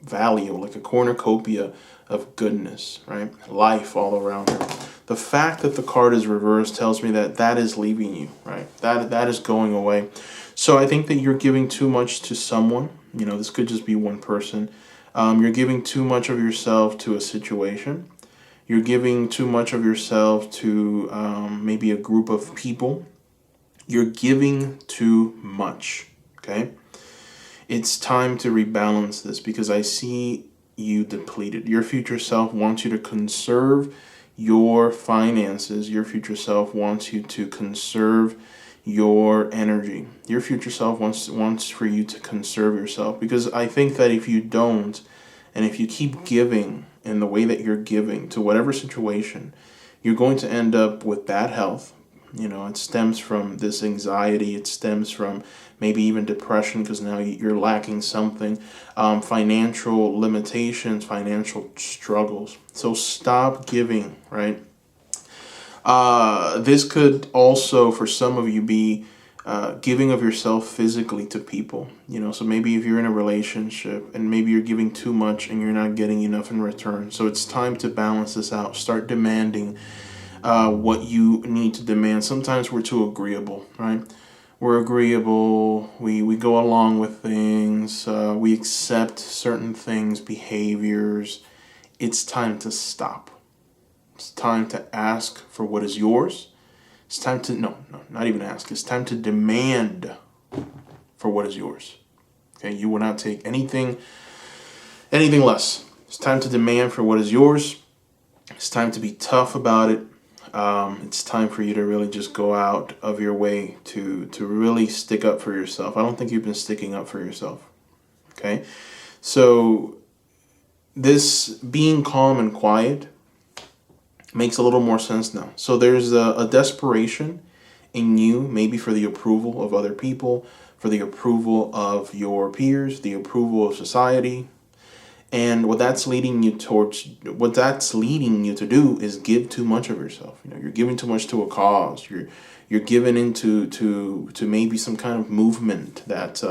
Speaker 1: value, like a cornucopia of goodness, right? Life all around her. The fact that the card is reversed tells me that is leaving you, right? That is going away. So I think that you're giving too much to someone. This could just be one person. You're giving too much of yourself to a situation. You're giving too much of yourself to maybe a group of people. You're giving too much, okay? It's time to rebalance this because I see you depleted. Your future self wants you to conserve your finances. Your future self wants you to conserve your energy. Your future self wants for you to conserve yourself, because I think that if you don't, and if you keep giving in the way that you're giving to whatever situation, you're going to end up with bad health. It stems from this anxiety. It stems from maybe even depression because now you're lacking something. Financial limitations, financial struggles. So stop giving, right? This could also, for some of you, be giving of yourself physically to people. So maybe if you're in a relationship and maybe you're giving too much and you're not getting enough in return. So it's time to balance this out. Start demanding what you need to demand. Sometimes we're too agreeable, right? We're agreeable. We go along with things. We accept certain things, behaviors. It's time to stop. It's time to ask for what is yours. It's time to, no, not even ask. It's time to demand for what is yours. Okay, you will not take anything less. It's time to demand for what is yours. It's time to be tough about it. It's time for you to really just go out of your way to really stick up for yourself. I don't think you've been sticking up for yourself. Okay, so this being calm and quiet makes a little more sense now. So there's a desperation in you, maybe for the approval of other people, for the approval of your peers, the approval of society. And what that's leading you to do is give too much of yourself. You're giving too much to a cause. You're giving into to maybe some kind of movement that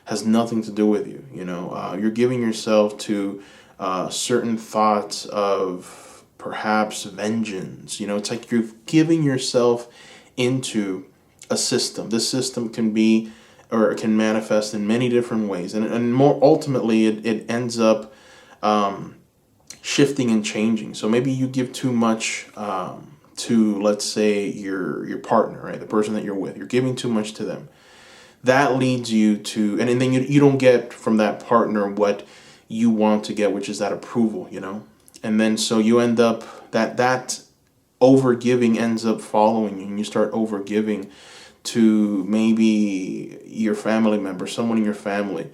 Speaker 1: has nothing to do with you. You're giving yourself to certain thoughts of perhaps vengeance. It's like you're giving yourself into a system. This system can be, or it can manifest in many different ways, and more ultimately it ends up shifting and changing. So maybe you give too much to, let's say, your partner, right? The person that you're with. You're giving too much to them. That leads you to, and then you don't get from that partner what you want to get, which is that approval, And then so you end up, that overgiving ends up following you, and you start overgiving to maybe your family member, someone in your family,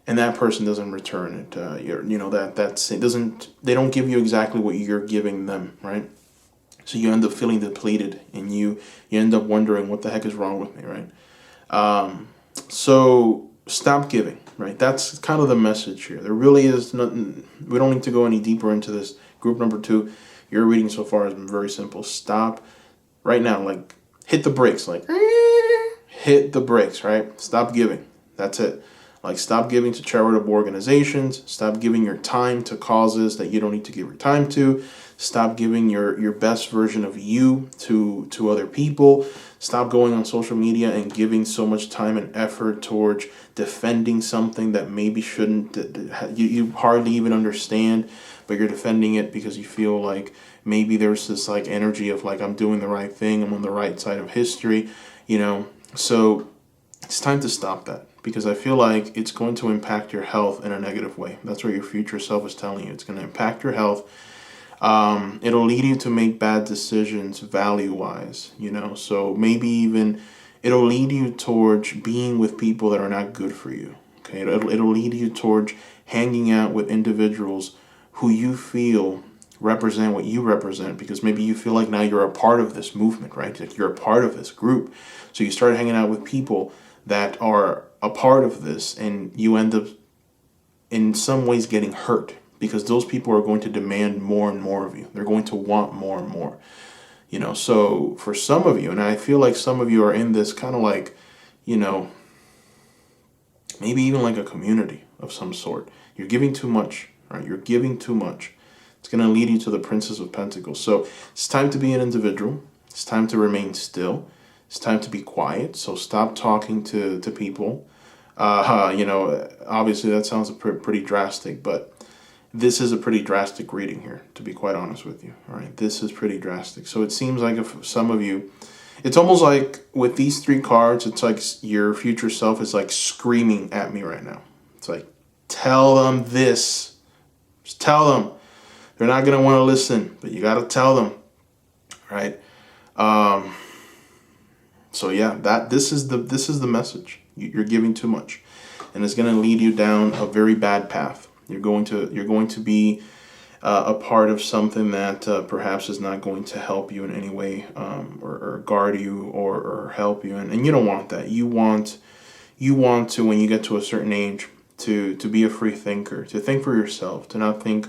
Speaker 1: and that person doesn't return it. They don't give you exactly what you're giving them, right? So you end up feeling depleted, and you end up wondering what the heck is wrong with me, right? So stop giving, right? That's kind of the message here. There really is nothing. We don't need to go any deeper into this. Group number 2, your reading so far has been very simple. Stop right now, like hit the brakes, like hit the brakes, right? Stop giving. That's it. Like stop giving to charitable organizations. Stop giving your time to causes that you don't need to give your time to. Stop giving your best version of you to other people. Stop going on social media and giving so much time and effort towards defending something that maybe shouldn't, you hardly even understand, but you're defending it because you feel like maybe there's this like energy of like, I'm doing the right thing, I'm on the right side of history, So it's time to stop that, because I feel like it's going to impact your health in a negative way. That's what your future self is telling you. It's going to impact your health. It'll lead you to make bad decisions value-wise, So maybe even it'll lead you towards being with people that are not good for you. Okay, it'll lead you towards hanging out with individuals who you feel represent what you represent, because maybe you feel like now you're a part of this movement, right? Like you're a part of this group. So you start hanging out with people that are a part of this, and you end up in some ways getting hurt, because those people are going to demand more and more of you. They're going to want more and more. So for some of you, and I feel like some of you are in this kind of like, maybe even like a community of some sort. You're giving too much, right? You're giving too much. It's going to lead you to the Princess of Pentacles. So it's time to be an individual. It's time to remain still. It's time to be quiet. So stop talking to people. Obviously that sounds pretty drastic, but this is a pretty drastic reading here, to be quite honest with you. All right, this is pretty drastic. So it seems like if some of you, it's almost like with these 3 cards, it's like your future self is like screaming at me right now. It's like, tell them this. Just tell them. They're not going to want to listen, but you got to tell them, right? So yeah, this is the message. You're giving too much, and it's going to lead you down a very bad path. You're going to be a part of something that perhaps is not going to help you in any way, or guard you, or help you, and you don't want that. You want to, when you get to a certain age, to be a free thinker, to think for yourself, to not think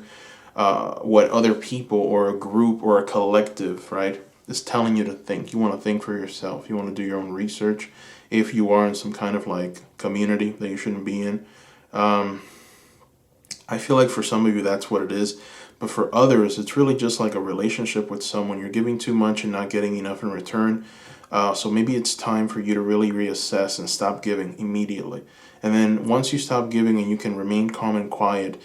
Speaker 1: what other people or a group or a collective, right, is telling you to think. You want to think for yourself. You want to do your own research. If you are in some kind of like community that you shouldn't be in, I feel like for some of you that's what it is. But for others, it's really just like a relationship with someone. You're giving too much and not getting enough in return. So maybe it's time for you to really reassess and stop giving immediately. And then once you stop giving and you can remain calm and quiet,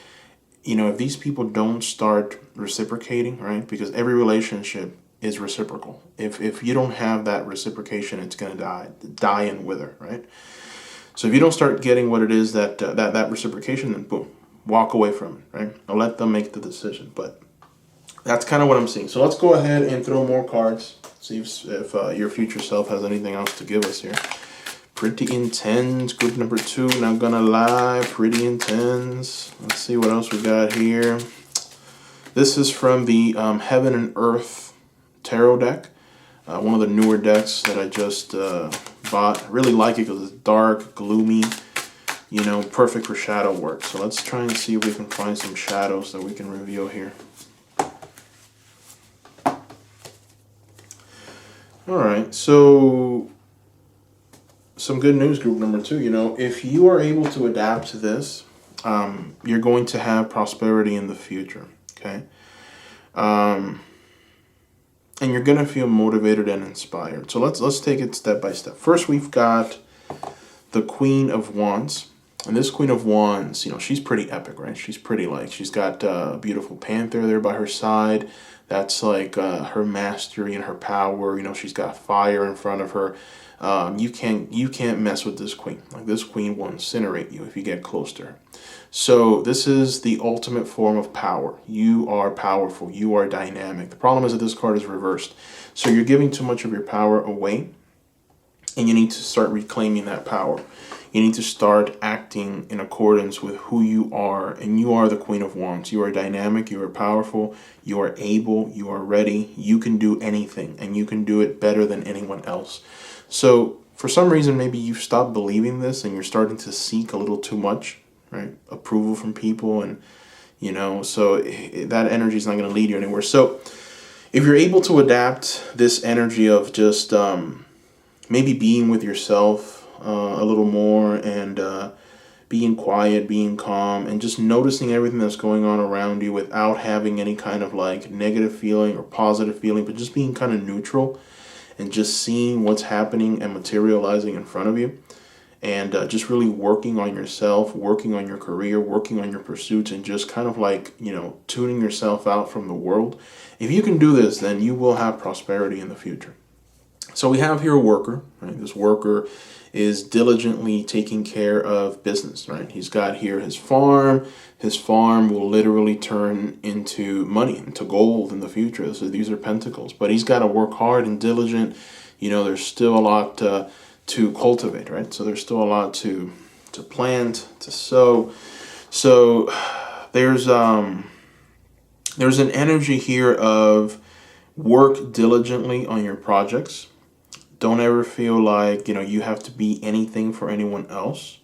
Speaker 1: if these people don't start reciprocating, right? Because every relationship is reciprocal. If you don't have that reciprocation, it's going to die and wither, right? So if you don't start getting what it is that reciprocation, then boom, walk away from it, right? I'll let them make the decision. But that's kind of what I'm seeing. So let's go ahead and throw more cards. See if your future self has anything else to give us here. Pretty intense, group number 2, not gonna lie, pretty intense. Let's see what else we got here. This is from the Heaven and Earth Tarot deck. One of the newer decks that I just bought. I really like it because it's dark, gloomy, perfect for shadow work. So let's try and see if we can find some shadows that we can reveal here. Alright, so some good news, group number 2. If you are able to adapt to this, you're going to have prosperity in the future, okay? And you're going to feel motivated and inspired. So let's take it step by step. First, we've got the Queen of Wands. And this Queen of Wands, she's pretty epic, right? She's pretty she's got a beautiful panther there by her side. That's like her mastery and her power. She's got fire in front of her. You can't mess with this queen. Like, this queen will incinerate you if you get close to her. So this is the ultimate form of power. You are powerful. You are dynamic. The problem is that this card is reversed. So you're giving too much of your power away, and you need to start reclaiming that power. You need to start acting in accordance with who you are, and you are the Queen of Wands. You are dynamic, you are powerful, you are able, you are ready. You can do anything, and you can do it better than anyone else. So for some reason, maybe you've stopped believing this, and you're starting to seek a little too much, right? Approval from people, and so that energy is not going to lead you anywhere. So if you're able to adapt this energy of just maybe being with yourself a little more, and being quiet, being calm, and just noticing everything that's going on around you without having any kind of like negative feeling or positive feeling, but just being kind of neutral and just seeing what's happening and materializing in front of you, and just really working on yourself, working on your career, working on your pursuits, and just kind of like, tuning yourself out from the world. If you can do this, then you will have prosperity in the future. So we have here a worker, right? This worker is diligently taking care of business, right? He's got here his farm. His farm will literally turn into money, into gold in the future. So these are pentacles. But he's got to work hard and diligent. There's still a lot to cultivate, right? So there's still a lot to plant, to sow. So there's an energy here of work diligently on your projects. Don't ever feel like, you have to be anything for anyone else.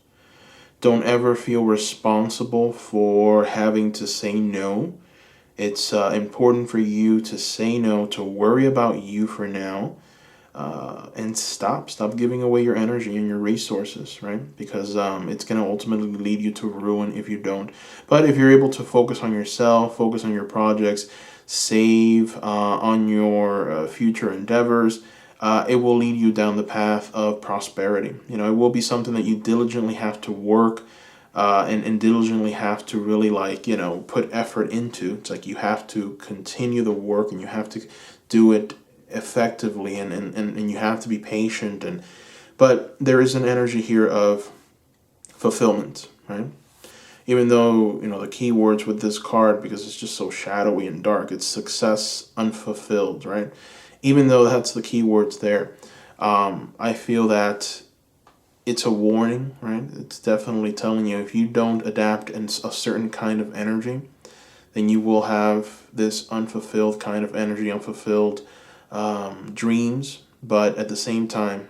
Speaker 1: Don't ever feel responsible for having to say no. It's important for you to say no, to worry about you for now, and stop giving away your energy and your resources, right? Because it's going to ultimately lead you to ruin if you don't. But if you're able to focus on yourself, focus on your projects, save on your future endeavors, it will lead you down the path of prosperity. It will be something that you diligently have to work and diligently have to really put effort into. It's like you have to continue the work, and you have to do it effectively, and you have to be patient. But there is an energy here of fulfillment, right? Even though, the key words with this card, because it's just so shadowy and dark, it's success unfulfilled, right? Even though that's the key words there, I feel that it's a warning, right? It's definitely telling you if you don't adapt in a certain kind of energy, then you will have this unfulfilled kind of energy, unfulfilled dreams. But at the same time,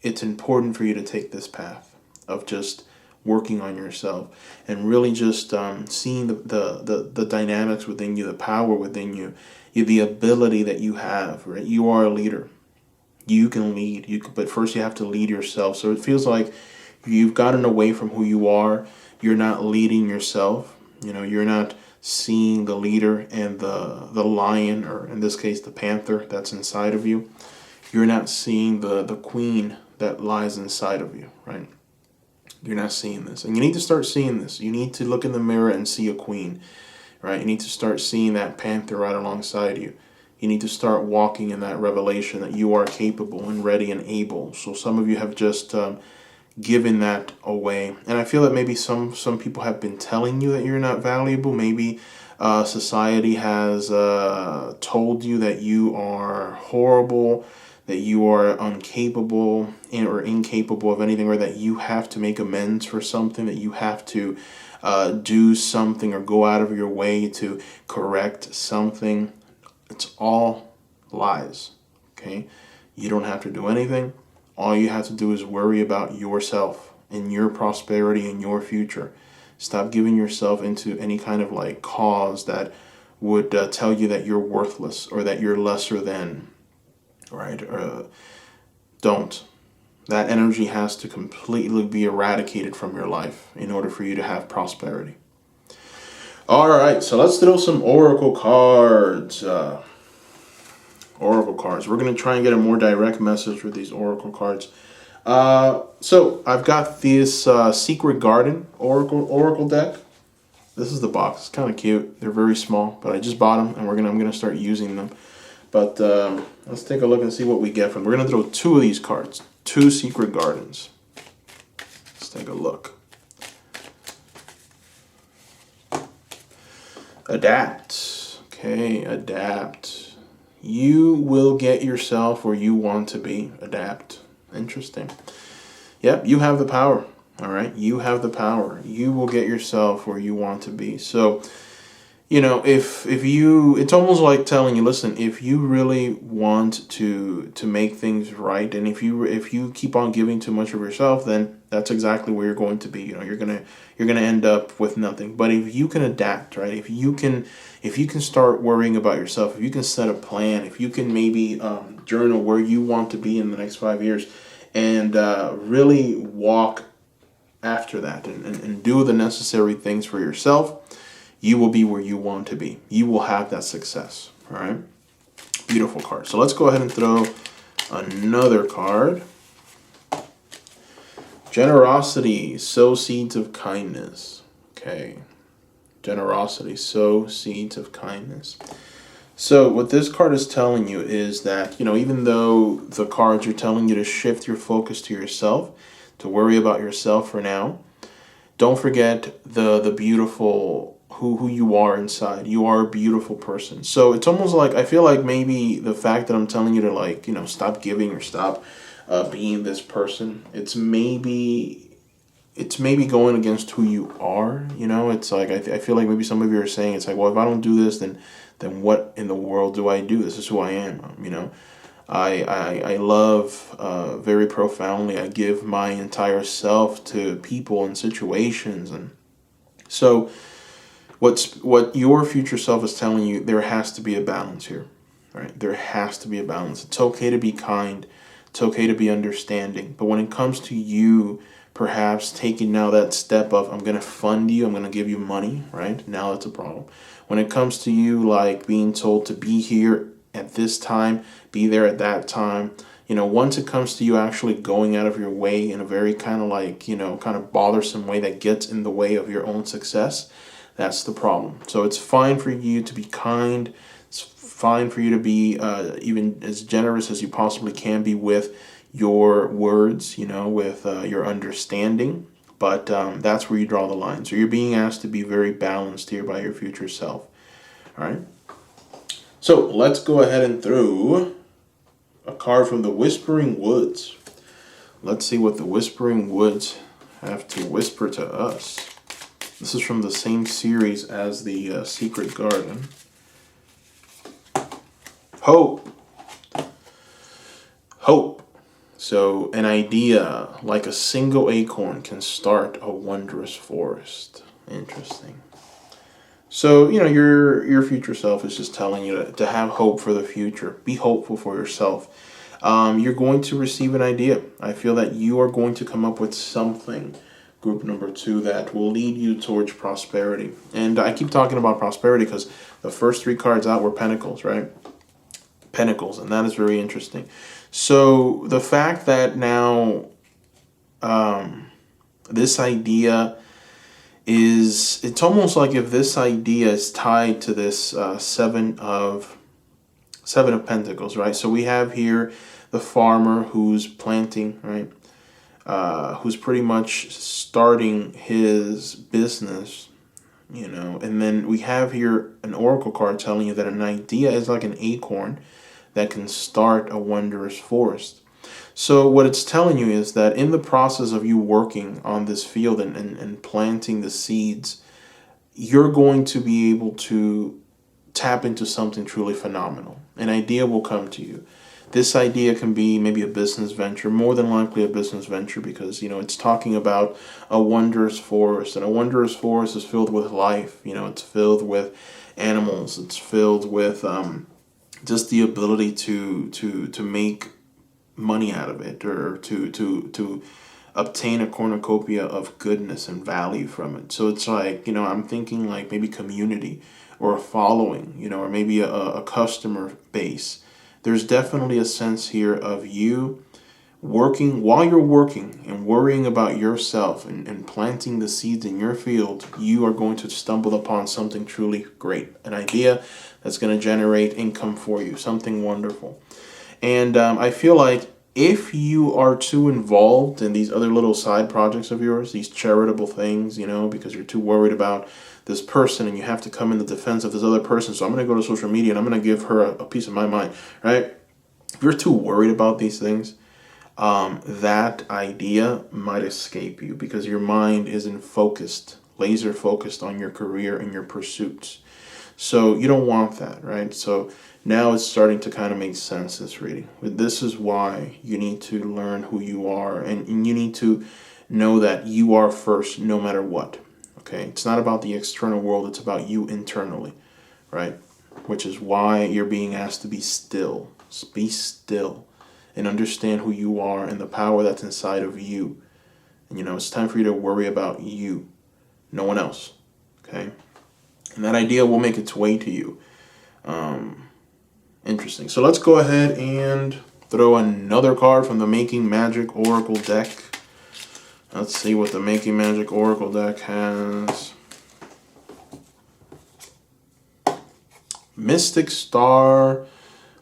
Speaker 1: it's important for you to take this path of just working on yourself, and really just seeing the dynamics within you, the power within you, the ability that you have, right? You are a leader. You can lead. But first you have to lead yourself. So it feels like you've gotten away from who you are. You're not leading yourself. You're not seeing the leader and the lion, or in this case, the panther that's inside of you. You're not seeing the queen that lies inside of you, right? You're not seeing this. And you need to start seeing this. You need to look in the mirror and see a queen, right? You need to start seeing that panther right alongside you. You need to start walking in that revelation that you are capable and ready and able. So some of you have just given that away. And I feel that maybe some people have been telling you that you're not valuable. Maybe society has told you that you are horrible, that you are incapable or incapable of anything, or that you have to make amends for something, that you have to do something or go out of your way to correct something. It's all lies, okay? You don't have to do anything. All you have to do is worry about yourself and your prosperity and your future. Stop giving yourself into any kind of like cause that would tell you that you're worthless or that you're lesser than, right? Don't. That energy has to completely be eradicated from your life in order for you to have prosperity. All right, so let's throw some oracle cards. Oracle cards. We're going to try and get a more direct message with these oracle cards. So I've got this Secret Garden oracle deck. This is the box. It's kind of cute. They're very small, but I just bought them, and I'm gonna start using them. But let's take a look and see what we get from. We're gonna throw 2 of these cards. 2 Secret Gardens. Let's take a look. Adapt. Okay, adapt. You will get yourself where you want to be. Adapt. Interesting. Yep, you have the power. All right, you have the power. You will get yourself where you want to be. So, if you, it's almost like telling you, listen, if you really want to make things right, and if you keep on giving too much of yourself, then that's exactly where you're going to be. You're gonna end up with nothing. But if you can adapt, right? If you can start worrying about yourself, if you can set a plan, if you can maybe journal where you want to be in the next 5 years, and really walk after that and do the necessary things for yourself, you will be where you want to be. You will have that success. All right. Beautiful card. So let's go ahead and throw another card. Generosity, sow seeds of kindness. Okay. Generosity, sow seeds of kindness. So what this card is telling you is that, even though the cards are telling you to shift your focus to yourself, to worry about yourself for now, don't forget the beautiful who you are inside. You are a beautiful person. So it's almost like, I feel like maybe the fact that I'm telling you to stop giving or stop being this person, it's maybe going against who you are. It's like, I feel like maybe some of you are saying, it's like, well, if I don't do this, then what in the world do I do? This is who I am. I love very profoundly. I give my entire self to people and situations. And so what your future self is telling you, there has to be a balance here, right? There has to be a balance. It's okay to be kind. It's okay to be understanding. But when it comes to you, perhaps taking now that step of, I'm going to fund you, I'm going to give you money, right? Now that's a problem. When it comes to you, like being told to be here at this time, be there at that time, once it comes to you actually going out of your way in a very kind of bothersome way that gets in the way of your own success, that's the problem. So it's fine for you to be kind. It's fine for you to be even as generous as you possibly can be with your words, with your understanding. But that's where you draw the line. So you're being asked to be very balanced here by your future self. All right. So let's go ahead and throw a card from the Whispering Woods. Let's see what the Whispering Woods have to whisper to us. This is from the same series as the Secret Garden. Hope. Hope. So an idea like a single acorn can start a wondrous forest. Interesting. So, your future self is just telling you to have hope for the future. Be hopeful for yourself. You're going to receive an idea. I feel that you are going to come up with something, group number 2, that will lead you towards prosperity. And I keep talking about prosperity because the first 3 cards out were pentacles, right? Pentacles, and that is very interesting. So the fact that now this idea it's almost like if this idea is tied to this seven of pentacles, right? So we have here the farmer who's planting, right? Who's pretty much starting his business, and then we have here an oracle card telling you that an idea is like an acorn that can start a wondrous forest. So what it's telling you is that in the process of you working on this field and planting the seeds, you're going to be able to tap into something truly phenomenal. An idea will come to you. This idea can be maybe a business venture, more than likely a business venture, because, it's talking about a wondrous forest. And a wondrous forest is filled with life. It's filled with animals. It's filled with just the ability to make money out of it, or to obtain a cornucopia of goodness and value from it. So it's like, I'm thinking like maybe community or a following, or maybe a customer base. There's definitely a sense here of you working while you're working and worrying about yourself and planting the seeds in your field. You are going to stumble upon something truly great, an idea that's going to generate income for you, something wonderful. And I feel like if you are too involved in these other little side projects of yours, these charitable things, because you're too worried about this person and you have to come in the defense of this other person. So I'm going to go to social media and I'm going to give her a piece of my mind, right? If you're too worried about these things, that idea might escape you because your mind isn't focused, laser focused on your career and your pursuits. So you don't want that, right? So now it's starting to kind of make sense, this reading. This is why you need to learn who you are, and you need to know that you are first no matter what. Okay? It's not about the external world, it's about you internally, right? Which is why you're being asked to be still. Be still and understand who you are and the power that's inside of you. And it's time for you to worry about you, no one else. Okay? And that idea will make its way to you. Interesting. So let's go ahead and throw another card from the Making Magic Oracle deck. Let's see what the Making Magic Oracle deck has. Mystic Star.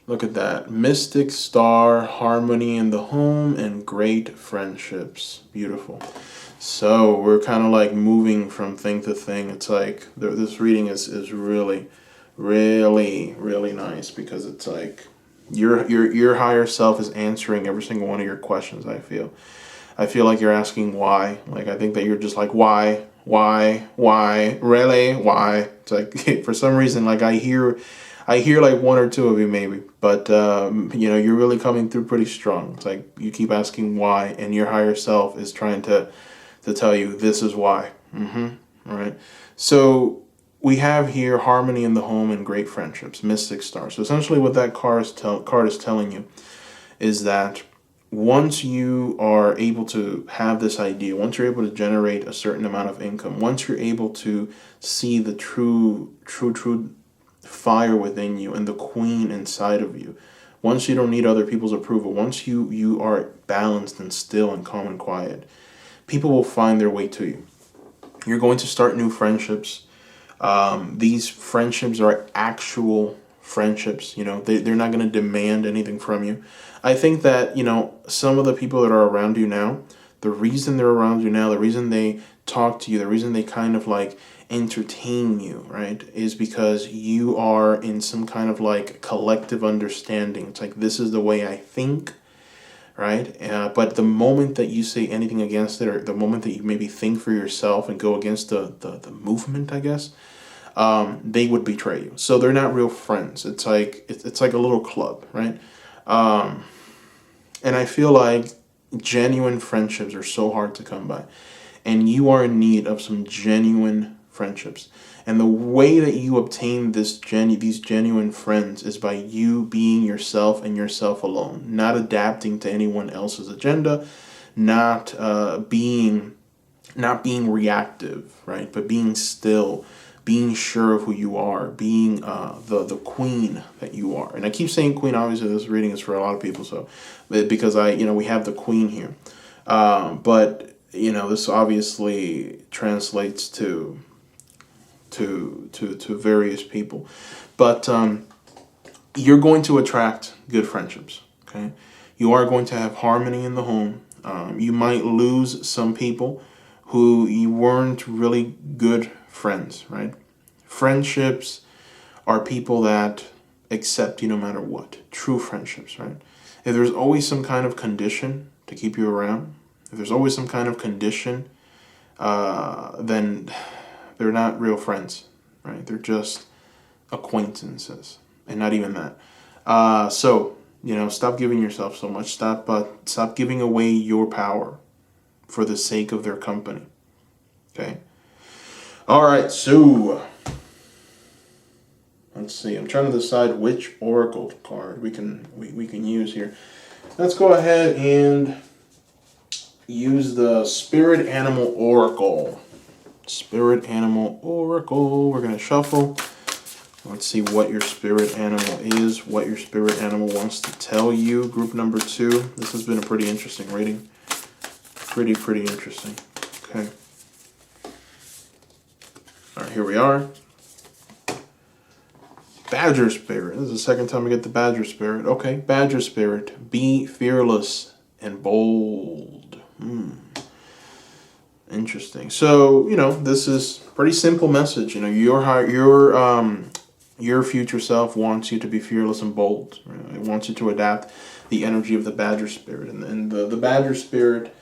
Speaker 1: Look at that. Mystic Star, Harmony in the Home, and Great Friendships. Beautiful. So we're kind of like moving from thing to thing. It's like this reading is really, really, really nice, because it's like your higher self is answering every single one of your questions. I feel like you're asking why. Like, I think that you're just like, why, really, why? It's like for some reason, like I hear like one or two of you maybe, but you're really coming through pretty strong. It's like you keep asking why, and your higher self is trying to tell you this is why. All right. So we have here Harmony in the Home and Great Friendships, Mystic Star. So essentially what that card is telling you is that once you are able to have this idea, once you're able to generate a certain amount of income, once you're able to see the true fire within you and the queen inside of you, once you don't need other people's approval, once you are balanced and still and calm and quiet, people will find their way to you. You're going to start new friendships. These friendships are actual friendships. They're not going to demand anything from you. I think that, some of the people that are around you now, the reason they're around you now, the reason they talk to you, the reason they kind of like entertain you, right, is because you are in some kind of like collective understanding. It's like, this is the way I think, right? But the moment that you say anything against it, or the moment that you maybe think for yourself and go against the movement, I guess, they would betray you. So they're not real friends. It's like a little club, right? And I feel like genuine friendships are so hard to come by. And you are in need of some genuine friendships. And the way that you obtain these genuine friends is by you being yourself and yourself alone, not adapting to anyone else's agenda, not being reactive, right? But being still, being sure of who you are, being the queen that you are. And I keep saying queen. Obviously, this reading is for a lot of people, so because we have the queen here, but this obviously translates to various people, but you're going to attract good friendships. Okay, you are going to have harmony in the home. You might lose some people who you weren't really good friends, right? Friendships are people that accept you no matter what. True friendships, right? If there's always some kind of condition to keep you around, if there's always some kind of condition, then they're not real friends, right? They're just acquaintances, and not even that. So stop giving yourself so much. Stop giving away your power for the sake of their company. Okay. All right. So let's see. I'm trying to decide which oracle card we can use here. Let's go ahead and use the Spirit Animal Oracle. Spirit Animal Oracle. We're going to shuffle. Let's see what your spirit animal is, what your spirit animal wants to tell you. Group number 2. This has been a pretty interesting reading. Pretty interesting. Okay. All right, here we are. Badger Spirit. This is the second time I get the Badger Spirit. Okay, Badger Spirit. Be fearless and bold. Interesting. So, this is a pretty simple message. Your future self wants you to be fearless and bold. Right? It wants you to adapt the energy of the Badger Spirit. And the Badger Spirit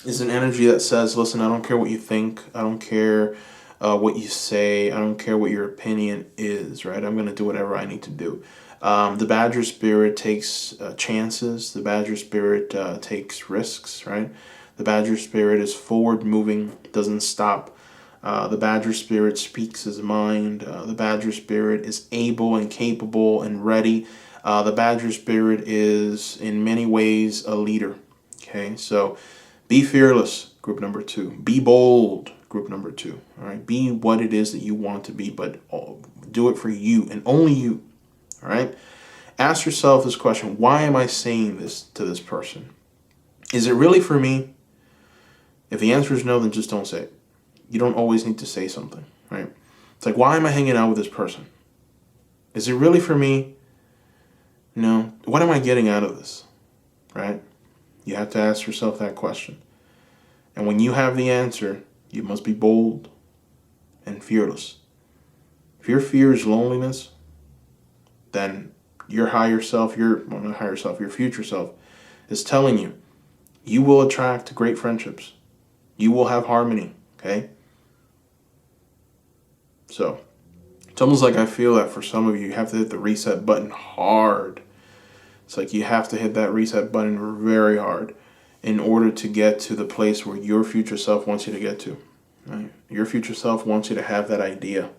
Speaker 1: is an energy that says, listen, I don't care what you think. I don't care what you say. I don't care what your opinion is, right? I'm going to do whatever I need to do. The Badger Spirit takes chances. The Badger Spirit takes risks, right? The Badger Spirit is forward-moving, doesn't stop. The Badger Spirit speaks his mind. The Badger Spirit is able and capable and ready. The Badger Spirit is, in many ways, a leader. Okay, so be fearless, group number 2. Be bold, group number 2. All right, be what it is that you want to be, but do it for you and only you. All right, ask yourself this question: why am I saying this to this person? Is it really for me? If the answer is no, then just don't say it. You don't always need to say something, right? It's like, why am I hanging out with this person? Is it really for me? No. What am I getting out of this, right? You have to ask yourself that question. And when you have the answer, you must be bold and fearless. If your fear is loneliness, then your higher self, your future self is telling you, you will attract great friendships. You will have harmony, okay? So, it's almost like I feel that for some of you, you have to hit the reset button hard. It's like you have to hit that reset button very hard in order to get to the place where your future self wants you to get to. Right? Your future self wants you to have that idea.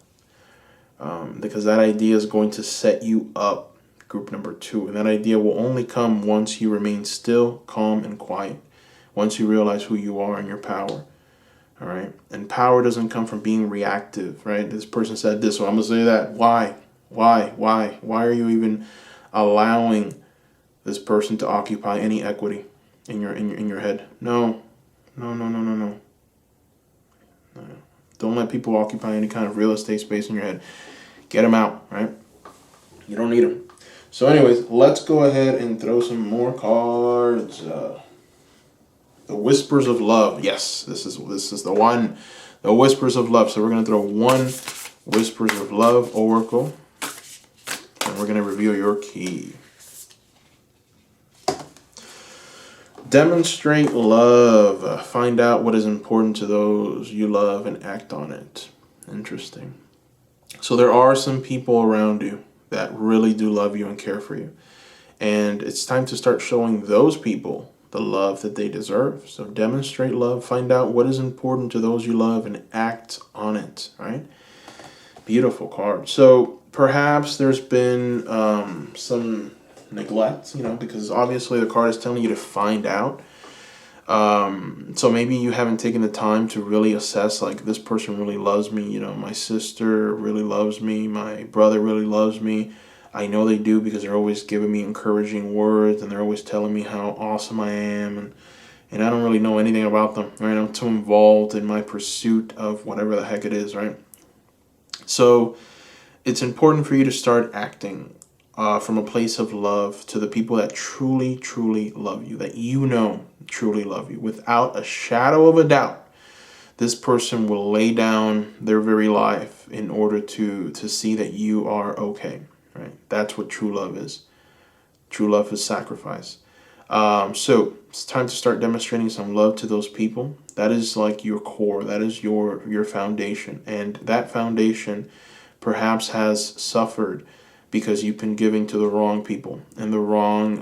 Speaker 1: Because that idea is going to set you up, group number 2. And that idea will only come once you remain still, calm, and quiet. Once you realize who you are and your power. All right? And power doesn't come from being reactive, right? This person said this, so I'm going to say that. Why? Why are you even allowing this person to occupy any equity in your head? No. Don't let people occupy any kind of real estate space in your head. Get them out, right? You don't need them. So anyways, let's go ahead and throw some more cards. The Whispers of Love. Yes, this is the one. The Whispers of Love. So we're going to throw one Whispers of Love oracle. And we're going to reveal your key. Demonstrate love. Find out what is important to those you love and act on it. Interesting. So there are some people around you that really do love you and care for you. And it's time to start showing those people the love that they deserve. So demonstrate love, find out what is important to those you love, and act on it, right? Beautiful card. So perhaps there's been some neglect, because obviously the card is telling you to find out. So maybe you haven't taken the time to really assess, like, this person really loves me, my sister really loves me, my brother really loves me. I know they do because they're always giving me encouraging words, and they're always telling me how awesome I am, and I don't really know anything about them, right? I'm too involved in my pursuit of whatever the heck it is, right? So it's important for you to start acting from a place of love to the people that truly, truly love you, that truly love you. Without a shadow of a doubt, this person will lay down their very life in order to see that you are okay, right? That's what true love is. True love is sacrifice. So it's time to start demonstrating some love to those people. That is like your core. That is your foundation. And that foundation perhaps has suffered because you've been giving to the wrong people and the wrong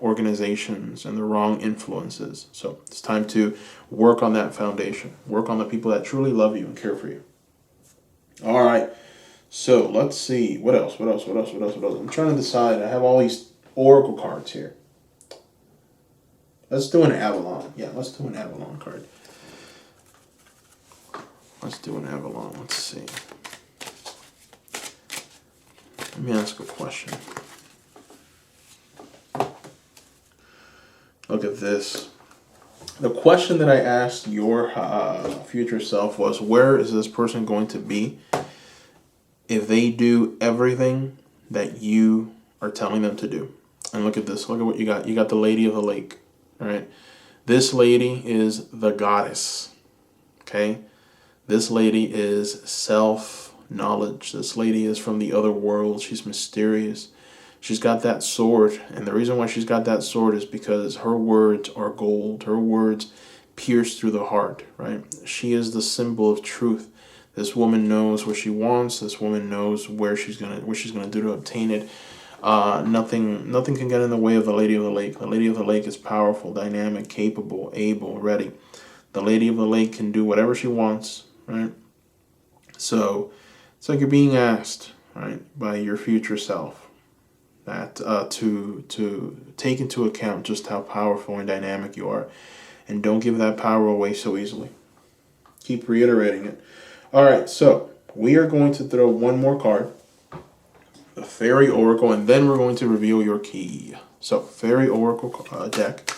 Speaker 1: organizations and the wrong influences. So it's time to work on that foundation. Work on the people that truly love you and care for you. All right. So let's see. What else? I'm trying to decide. I have all these oracle cards here. Let's do an Avalon. Yeah, let's do an Avalon card. Let's do an Avalon. Let's see. Let me ask a question. Look at this. The question that I asked your future self was, where is this person going to be if they do everything that you are telling them to do? And look at this. Look at what you got. You got the Lady of the Lake. All right. This lady is the goddess. Okay. This lady is self-knowledge. This lady is from the other world. She's mysterious. She's got that sword. And the reason why she's got that sword is because her words are gold. Her words pierce through the heart, right? She is the symbol of truth. This woman knows what she wants. This woman knows what she's gonna do to obtain it. Nothing can get in the way of the Lady of the Lake. The Lady of the Lake is powerful, dynamic, capable, able, ready. The Lady of the Lake can do whatever she wants, right? So it's like you're being asked, right, by your future self, that to take into account just how powerful and dynamic you are, and don't give that power away so easily. Keep reiterating it. All right, so we are going to throw one more card, the Fairy Oracle, and then we're going to reveal your key. So, Fairy Oracle deck.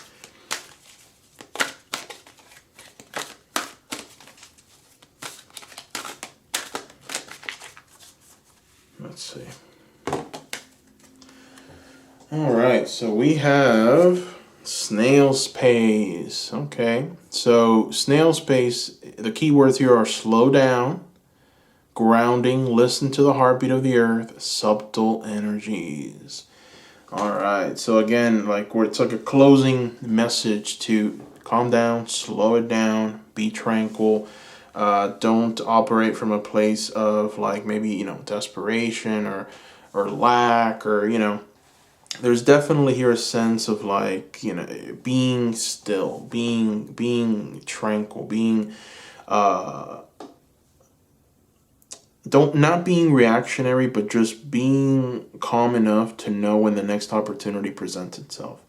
Speaker 1: Let's see. All right, so we have Snail's Pace. Okay, so Snail's Pace, the keywords here are slow down, grounding, listen to the heartbeat of the earth, subtle energies. All right, so again, it's like a closing message to calm down, slow it down, be tranquil. Don't operate from a place of maybe desperation or lack, or there's definitely here a sense of being still, being tranquil, being not being reactionary, but just being calm enough to know when the next opportunity presents itself.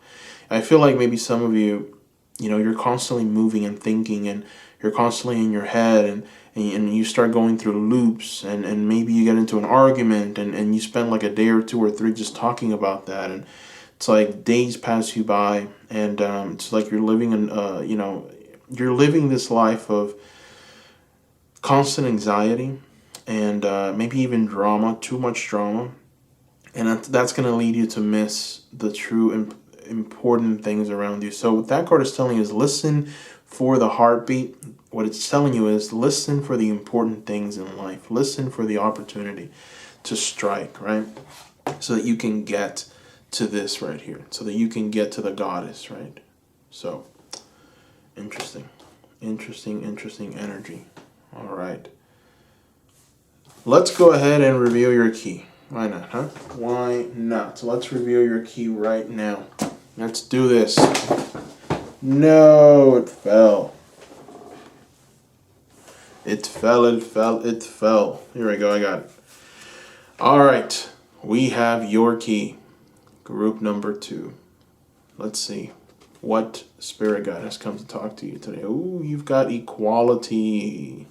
Speaker 1: I feel like maybe some of you, you're constantly moving and thinking, and you're constantly in your head, and you start going through loops, and maybe you get into an argument, and you spend like a day or two or three just talking about that, and it's like days pass you by, and it's like you're living you're living this life of constant anxiety, and maybe even drama, too much drama, and that's going to lead you to miss the true important things around you. So what that card is telling you is listen for the heartbeat. What it's telling you is listen for the important things in life. Listen for the opportunity to strike, right? So that you can get to this right here. So that you can get to the goddess, right? So, interesting energy. All right. Let's go ahead and reveal your key. Why not, huh? Why not? So let's reveal your key right now. Let's do this. No, it fell. It fell, it fell, it fell. Here we go, I got it. All right, we have your key. Group number 2. Let's see what spirit guide has come to talk to you today. Ooh, you've got equality.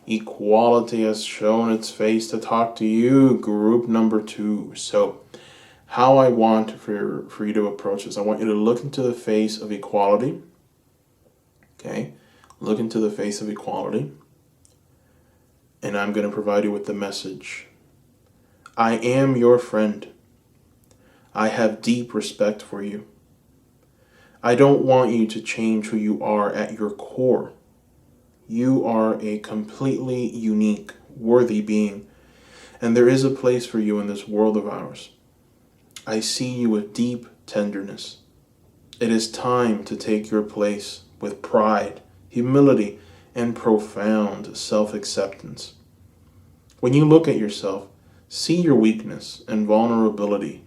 Speaker 1: Equality has shown its face to talk to you. Group number 2. So how I want for you to approach this, I want you to look into the face of equality. Okay, look into the face of equality. And I'm going to provide you with the message. I am your friend. I have deep respect for you. I don't want you to change who you are at your core. You are a completely unique, worthy being, and there is a place for you in this world of ours. I see you with deep tenderness. It is time to take your place with pride, humility, and profound self-acceptance. When you look at yourself, see your weakness and vulnerability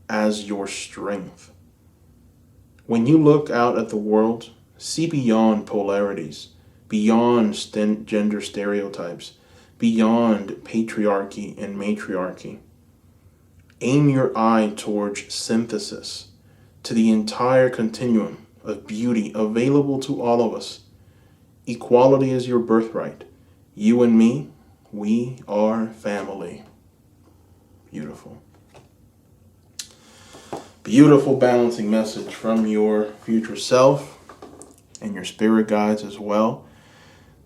Speaker 1: as your strength. When you look out at the world, see beyond polarities, beyond gender stereotypes, beyond patriarchy and matriarchy. Aim your eye towards synthesis, to the entire continuum of beauty available to all of us. Equality is your birthright. You and me, we are family. Beautiful. Beautiful balancing message from your future self and your spirit guides as well.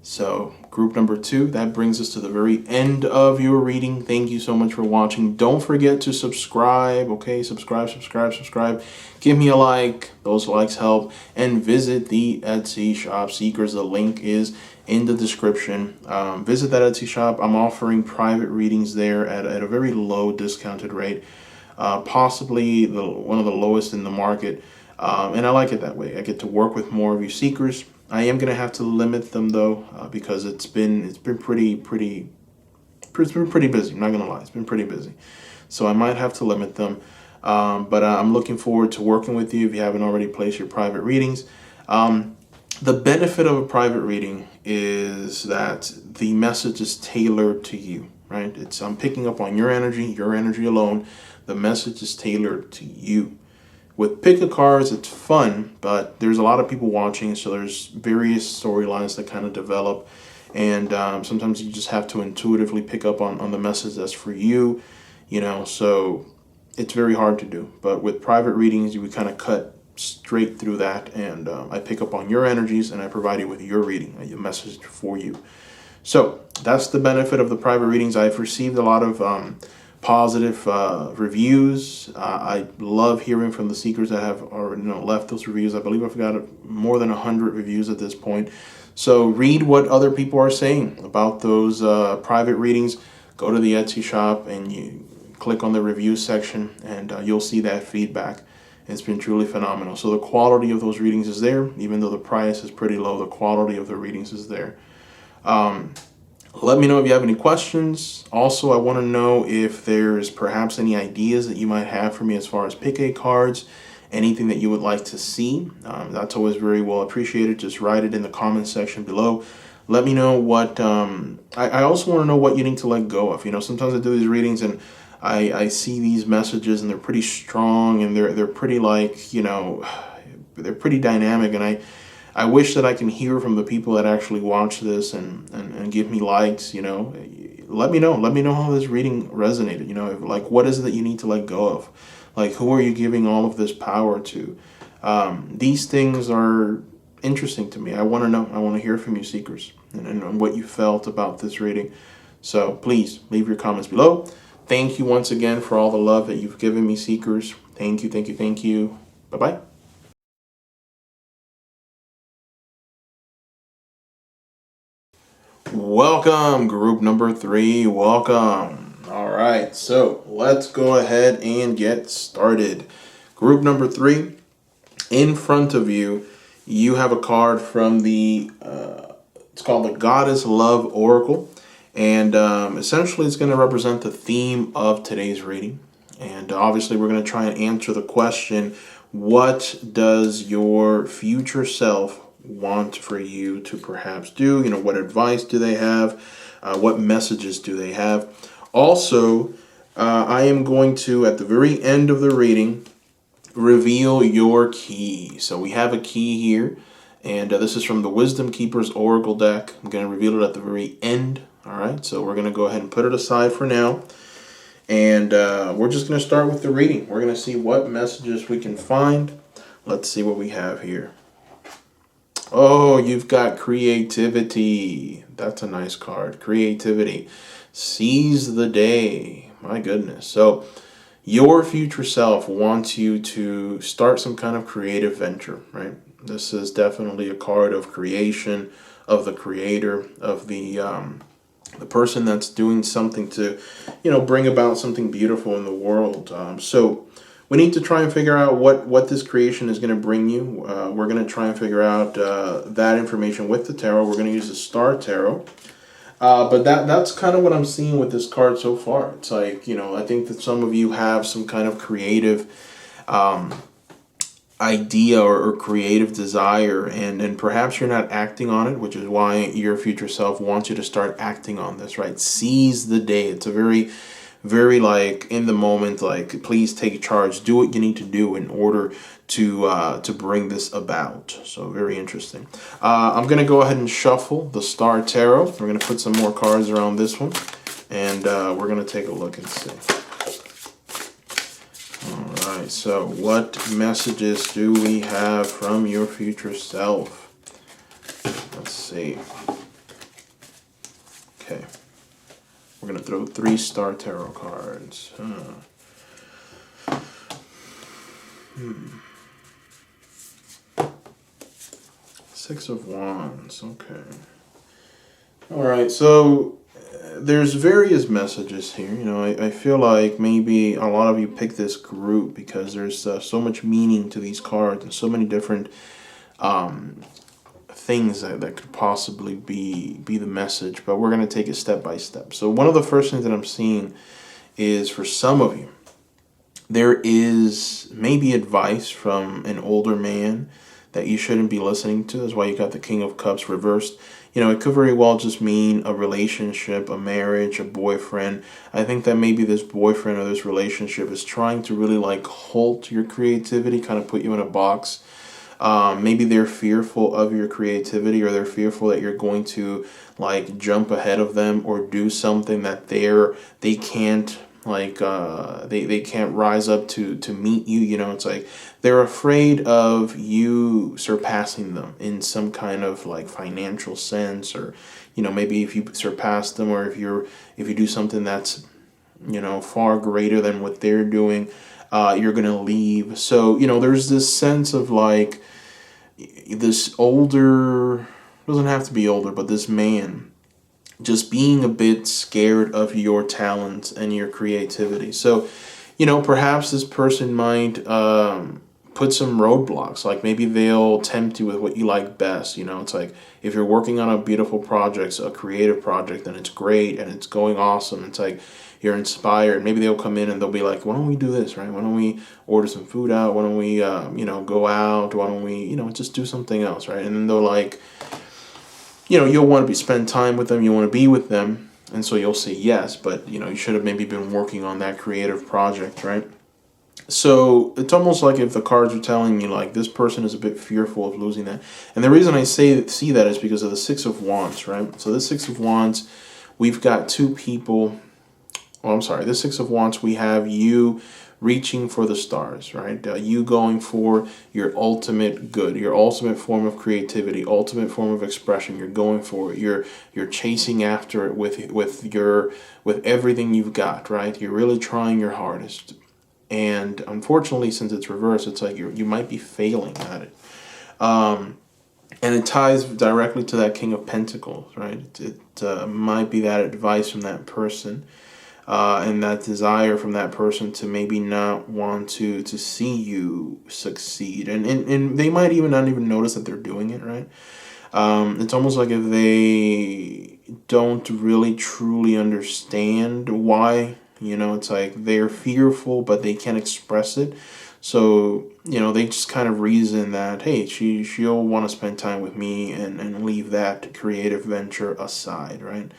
Speaker 1: So group number 2, that brings us to the very end of your reading. Thank you so much for watching. Don't forget to subscribe, okay? Subscribe. Give me a like. Those likes help. And visit the Etsy shop, Seekers. The link is in the description. Visit that Etsy shop. I'm offering private readings there at a very low discounted rate. Possibly one of the lowest in the market. And I like it that way. I get to work with more of you seekers. I am gonna have to limit them though, because it's been pretty busy. I'm not gonna lie, it's been pretty busy, so I might have to limit them. But I'm looking forward to working with you if you haven't already placed your private readings. The benefit of a private reading is that the message is tailored to you, right? I'm picking up on your energy alone. The message is tailored to you. With pick a cards, it's fun, but there's a lot of people watching, so there's various storylines that kind of develop, and sometimes you just have to intuitively pick up on the message that's for you, so it's very hard to do. But with private readings, you would kind of cut straight through that, and I pick up on your energies, and I provide you with your reading, a message for you. So that's the benefit of the private readings. I've received a lot of positive reviews. I love hearing from the seekers that have already left those reviews. I believe I've got more than 100 reviews at this point. So read what other people are saying about those private readings. Go to the Etsy shop and you click on the review section, and you'll see that feedback. It's been truly phenomenal. So the quality of those readings is there. Even though the price is pretty low, the quality of the readings is there. Let me know if you have any questions. Also, I want to know if there's perhaps any ideas that you might have for me as far as pick a cards, anything that you would like to see. That's always very well appreciated. Just write it in the comments section below. Let me know what, I also want to know what you need to let go of. Sometimes I do these readings and I see these messages and they're pretty strong and they're pretty they're pretty dynamic, and I wish that I can hear from the people that actually watch this and give me likes. Let me know how this reading resonated. What is it that you need to let go of? Who are you giving all of this power to? These things are interesting to me. I want to know. I want to hear from you, seekers, and what you felt about this reading. So please leave your comments below. Thank you once again for all the love that you've given me, seekers. Thank you. Bye-bye. Welcome, group number 3. Welcome. All right, so let's go ahead and get started. Group number 3, in front of you, you have a card from the, it's called the Goddess Love Oracle. And essentially it's going to represent the theme of today's reading. And obviously we're going to try and answer the question, what does your future self want for you to perhaps do? What advice do they have? What messages do they have? Also, I am going to, at the very end of the reading, reveal your key. So we have a key here, and this is from the Wisdom Keeper's Oracle deck. I'm going to reveal it at the very end. All right, so we're going to go ahead and put it aside for now. And we're just going to start with the reading. We're going to see what messages we can find. Let's see what we have here. Oh, you've got creativity. That's a nice card. Creativity. Seize the day. My goodness. So your future self wants you to start some kind of creative venture, right? This is definitely a card of creation, of the creator, of the person that's doing something to, bring about something beautiful in the world. So we need to try and figure out what this creation is going to bring you. We're going to try and figure out that information with the tarot. We're going to use the Star Tarot. But that's kind of what I'm seeing with this card so far. It's like, I think that some of you have some kind of creative idea or creative desire, and perhaps you're not acting on it, which is why your future self wants you to start acting on this, right? Seize the day. It's a very, very like in the moment, like please take charge, do what you need to do in order to bring this about. So very interesting. I'm going to go ahead and shuffle the Star Tarot. We're going to put some more cards around this one, and we're going to take a look and see. All right, so what messages do we have from your future self? Let's see. Okay. We're going to throw 3 Star Tarot cards. Six of Wands. Okay. All right, so there's various messages here. I feel like maybe a lot of you picked this group because there's so much meaning to these cards and so many different things that could possibly be the message. But we're going to take it step by step. So one of the first things that I'm seeing is, for some of you, there is maybe advice from an older man that you shouldn't be listening to. That's why you got the King of Cups reversed. It could very well just mean a relationship, a marriage, a boyfriend. I think that maybe this boyfriend or this relationship is trying to really like halt your creativity, kind of put you in a box. Maybe they're fearful of your creativity, or they're fearful that you're going to like jump ahead of them or do something that they can't like they can't rise up to meet you. It's like they're afraid of you surpassing them in some kind of like financial sense, or maybe if you surpass them, or if you do something that's far greater than what they're doing, you're gonna leave. So there's this sense of like this older, doesn't have to be older, but this man just being a bit scared of your talents and your creativity. So, perhaps this person might put some roadblocks. Like maybe they'll tempt you with what you like best. It's like if you're working on a beautiful project, a creative project, and it's great and it's going awesome, it's like you're inspired. Maybe they'll come in and they'll be like, why don't we do this, right? Why don't we order some food out? Why don't we, go out? Why don't we, just do something else, right? And then they'll like, you'll want to spend time with them. You want to be with them. And so you'll say yes, but, you should have maybe been working on that creative project, right? So it's almost like if the cards are telling me like this person is a bit fearful of losing that. And the reason I see that is because of the Six of Wands, right? So this Six of Wands, we've got 2 people. Oh, I'm sorry. This Six of Wands, we have you reaching for the stars, right? You going for your ultimate good, your ultimate form of creativity, ultimate form of expression. You're going for it. You're chasing after it with everything you've got, right? You're really trying your hardest. And unfortunately, since it's reversed, it's like you might be failing at it. And it ties directly to that King of Pentacles, right? It might be that advice from that person. And that desire from that person to maybe not want to see you succeed. And they might even not even notice that they're doing it, right? It's almost like if they don't really truly understand why. It's like they're fearful, but they can't express it. So, they just kind of reason that, hey, she'll want to spend time with me, and leave that creative venture aside, right?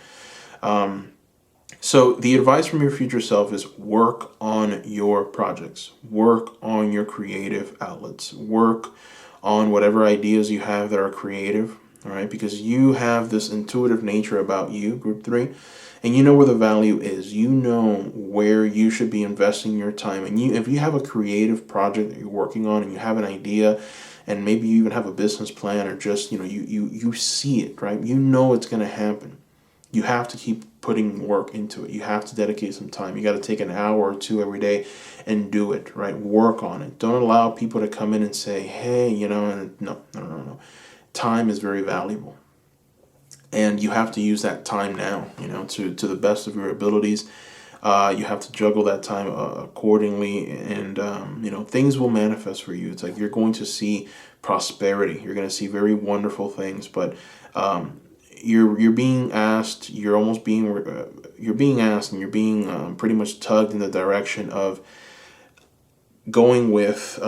Speaker 1: So the advice from your future self is work on your projects, work on your creative outlets, work on whatever ideas you have that are creative, all right? Because you have this intuitive nature about you, group 3, and you know where the value is. You know where you should be investing your time. And if you have a creative project that you're working on and you have an idea, and maybe you even have a business plan, or just, you see it, right? You know it's going to happen. You have to keep putting work into it. You have to dedicate some time. You got to take an hour or two every day and do it, right? Work on it. Don't allow people to come in and say, hey, and no. Time is very valuable. And you have to use that time now, to the best of your abilities. You have to juggle that time accordingly, and things will manifest for you. It's like you're going to see prosperity. You're going to see very wonderful things, but you're being asked. You're being asked, and you're being pretty much tugged in the direction of going with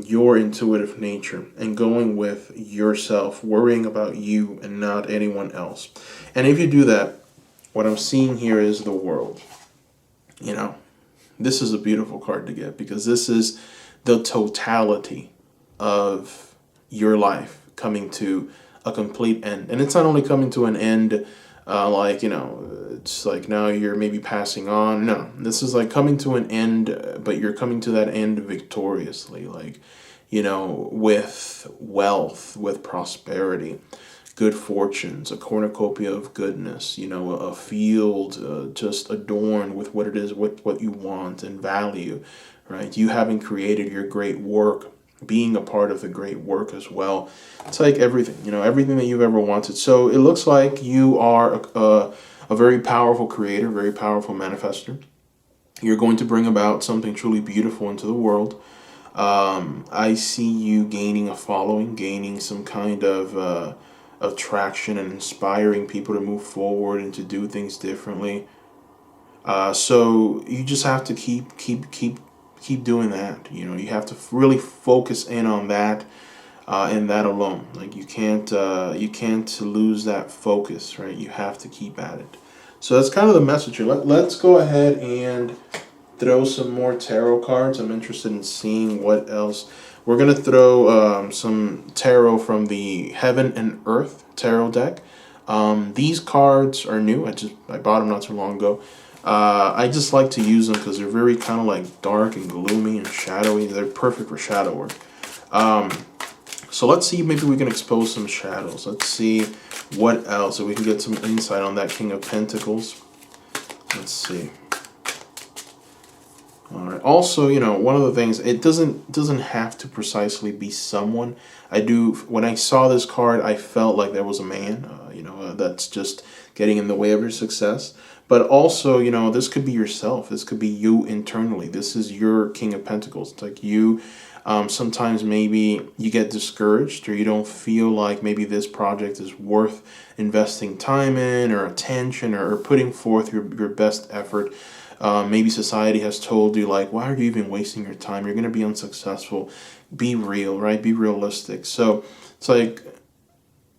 Speaker 1: your intuitive nature, and going with yourself, worrying about you and not anyone else. And if you do that, what I'm seeing here is the world. This is a beautiful card to get, because this is the totality of your life coming to a complete end. And it's not only coming to an end it's like now you're maybe passing on. No, this is like coming to an end, but you're coming to that end victoriously, with wealth, with prosperity, good fortunes, a cornucopia of goodness, a field just adorned with what it is, what you want and value, right? You having created your great work, being a part of the great work as well. It's like everything, everything that you've ever wanted. So it looks like you are a very powerful creator, very powerful manifester. You're going to bring about something truly beautiful into the world. I see you gaining a following, gaining some kind of traction, and inspiring people to move forward and to do things differently. So you just have to keep doing that. You have to really focus in on that, and that alone. Like you can't lose that focus, right? You have to keep at it. So that's kind of the message here. Let's go ahead and throw some more tarot cards. I'm interested in seeing what else. We're gonna throw some tarot from the Heaven and Earth tarot deck. These cards are new. I bought them not too long ago. I just like to use them because they're very kind of like dark and gloomy and shadowy. They're perfect for shadow work. So let's see, maybe we can expose some shadows. Let's see what else, so we can get some insight on that King of Pentacles. Let's see. All right. Also, one of the things, it doesn't have to precisely be someone. When I saw this card, I felt like there was a man, that's just getting in the way of your success. But also, this could be yourself. This could be you internally. This is your King of Pentacles. It's like you, sometimes maybe you get discouraged, or you don't feel like maybe this project is worth investing time in, or attention, or putting forth your best effort. Maybe society has told you, like, why are you even wasting your time? You're going to be unsuccessful. Be real, right? Be realistic. So it's like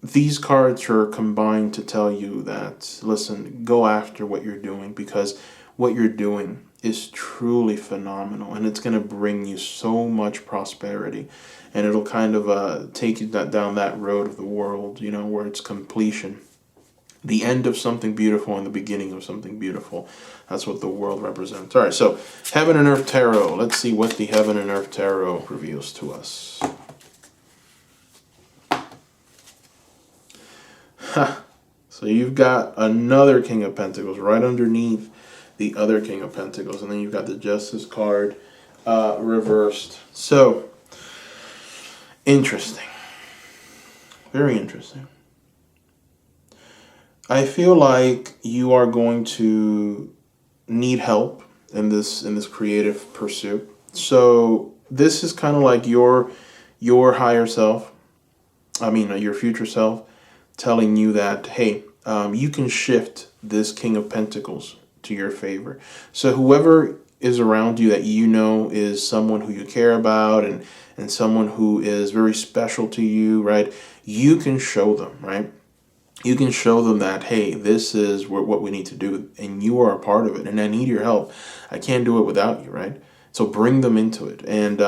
Speaker 1: these cards are combined to tell you that, listen, go after what you're doing, because what you're doing is truly phenomenal, and it's going to bring you so much prosperity, and it'll kind of take you down that road of the world, where it's completion. The end of something beautiful and the beginning of something beautiful. That's what the world represents. All right, so Heaven and Earth Tarot. Let's see what the Heaven and Earth Tarot reveals to us. So you've got another King of Pentacles right underneath the other King of Pentacles. And then you've got the Justice card reversed. So, interesting. Very interesting. I feel like you are going to need help in this creative pursuit. So this is kind of like your higher self, your future self, telling you that, hey, you can shift this King of Pentacles to your favor. So whoever is around you that you know is someone who you care about, and someone who is very special to you, right? You can show them, right? You can show them that, hey, this is what we need to do, and you are a part of it, and I need your help. I can't do it without you, right? So bring them into it, and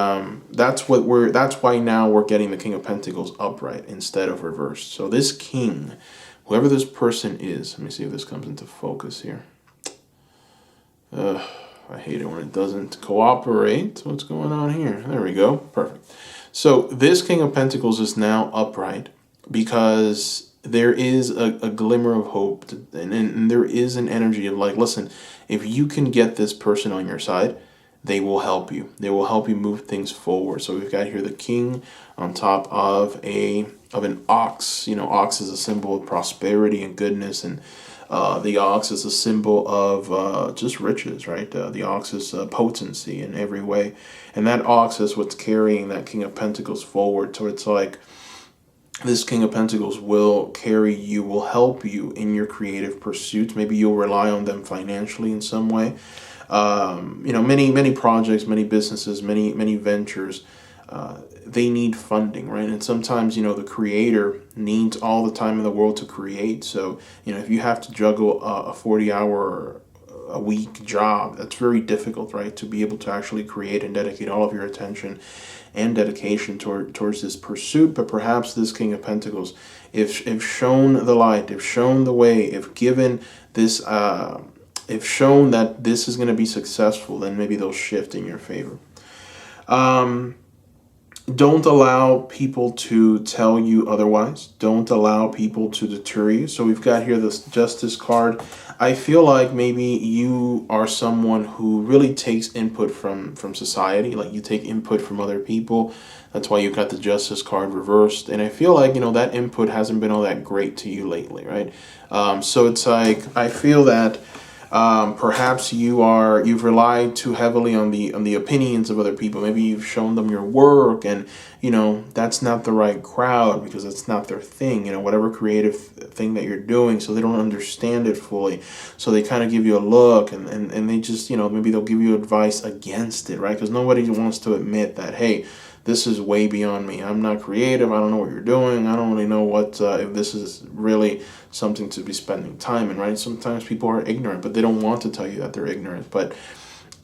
Speaker 1: that's why now we're getting the King of Pentacles upright instead of reversed. So this king, whoever this person is, let me see if this comes into focus here. I hate it when it doesn't cooperate. What's going on here? There we go. Perfect. So this King of Pentacles is now upright because there is a glimmer of hope, and there is an energy of like, listen, if you can get this person on your side, they will help you. They will help you move things forward. So we've got here the king on top of an ox. You know, ox is a symbol of prosperity and goodness, and the ox is a symbol of just riches, right? The ox is potency in every way. And that ox is what's carrying that King of Pentacles forward. So it's like this King of Pentacles will carry you, will help you in your creative pursuits. Maybe you'll rely on them financially in some way. Many projects, many businesses, many ventures, they need funding, right? And sometimes, the creator needs all the time in the world to create. So, if you have to juggle a 40-hour a week job, that's very difficult, right? To be able to actually create and dedicate all of your attention and dedication towards this pursuit. But perhaps this King of Pentacles, if shown the light, if shown the way, if given this, if shown that this is going to be successful, then maybe they'll shift in your favor. Don't allow people to tell you otherwise. Don't allow people to deter you. So we've got here this Justice card. I feel like maybe you are someone who really takes input from society. Like you take input from other people. That's why you've got the Justice card reversed. And I feel like, that input hasn't been all that great to you lately, right? So it's like, I feel that perhaps you've relied too heavily on the opinions of other people. Maybe you've shown them your work, and that's not the right crowd because it's not their thing. Whatever creative thing that you're doing, so they don't understand it fully. So they kind of give you a look, and they just maybe they'll give you advice against it, right? Because nobody wants to admit that, hey, this is way beyond me. I'm not creative. I don't know what you're doing. I don't really know what if this is really something to be spending time in, right? Sometimes people are ignorant, but they don't want to tell you that they're ignorant. But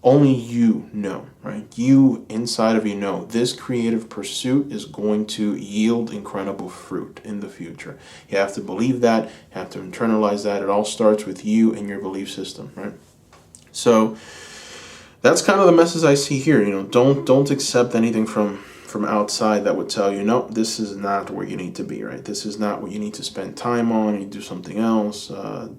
Speaker 1: only you know, right? You, inside of you, know this creative pursuit is going to yield incredible fruit in the future. You have to believe that. You have to internalize that. It all starts with you and your belief system, right? So that's kind of the message I see here. Don't accept anything from outside that would tell you, no, this is not where you need to be, right? This is not what you need to spend time on. You do something else.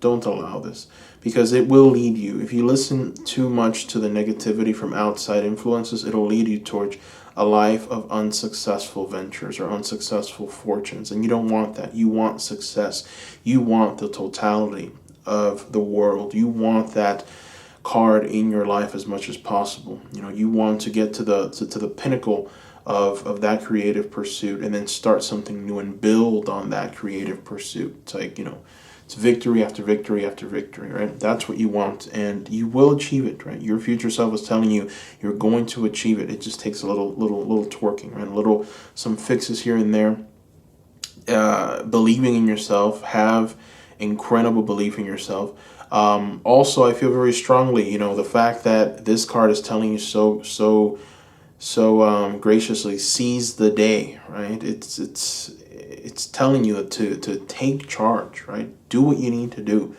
Speaker 1: Don't allow this, because it will lead you. If you listen too much to the negativity from outside influences, it'll lead you towards a life of unsuccessful ventures or unsuccessful fortunes. And you don't want that. You want success. You want the totality of the world. You want that card in your life as much as possible. You want to get to the pinnacle of that creative pursuit, and then start something new and build on that creative pursuit. It's like, it's victory after victory after victory, right? That's what you want, and you will achieve it, right? Your future self is telling you you're going to achieve it. It just takes a little twerking, right? Some fixes here and there. Believing in yourself. Have incredible belief in yourself. Also, I feel very strongly, the fact that this card is telling you so graciously, seize the day, right? It's telling you to take charge, right? Do what you need to do.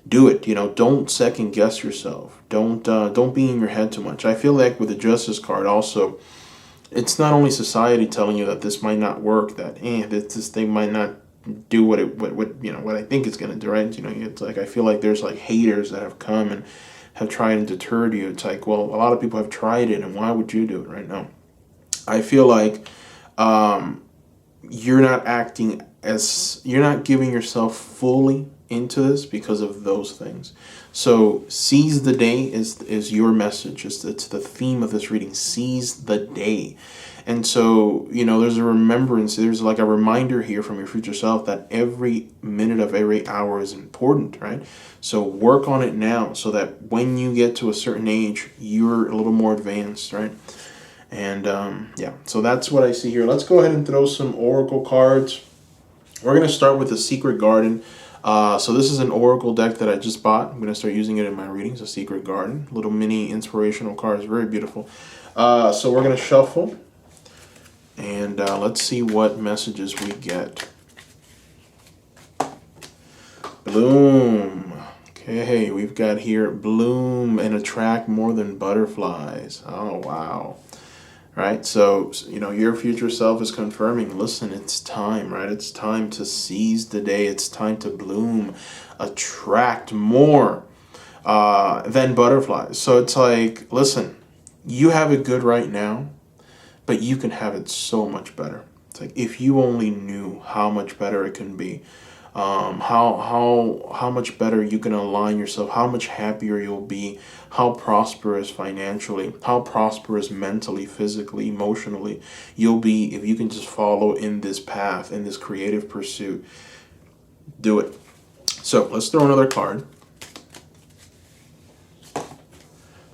Speaker 1: Do it. Don't second guess yourself. Don't be in your head too much. I feel like with the Justice card also, it's not only society telling you that this might not work, that this thing might not do what I think it's gonna do, right? It's like I feel like there's like haters that have come and have tried and deterred you. It's like, well, a lot of people have tried it, and why would you do it right now? I feel like you're not giving yourself fully into this because of those things. So seize the day is your message. It's the theme of this reading. Seize the day. And so, there's a remembrance, there's like a reminder here from your future self that every minute of every hour is important, right? So work on it now so that when you get to a certain age, you're a little more advanced, right? And yeah, so that's what I see here. Let's go ahead and throw some oracle cards. We're going to start with the Secret Garden. So this is an oracle deck that I just bought. I'm going to start using it in my readings, a Secret Garden. Little mini inspirational cards, very beautiful. So we're going to shuffle. And let's see what messages we get. Bloom. Okay, we've got here bloom and attract more than butterflies. Oh, wow. Right? So, your future self is confirming, listen, it's time, right? It's time to seize the day. It's time to bloom, attract more than butterflies. So it's like, listen, you have it good right now, but you can have it so much better. It's like if you only knew how much better it can be, how much better you can align yourself, how much happier you'll be, how prosperous financially, how prosperous mentally, physically, emotionally you'll be if you can just follow in this path, in this creative pursuit. Do it. So let's throw another card.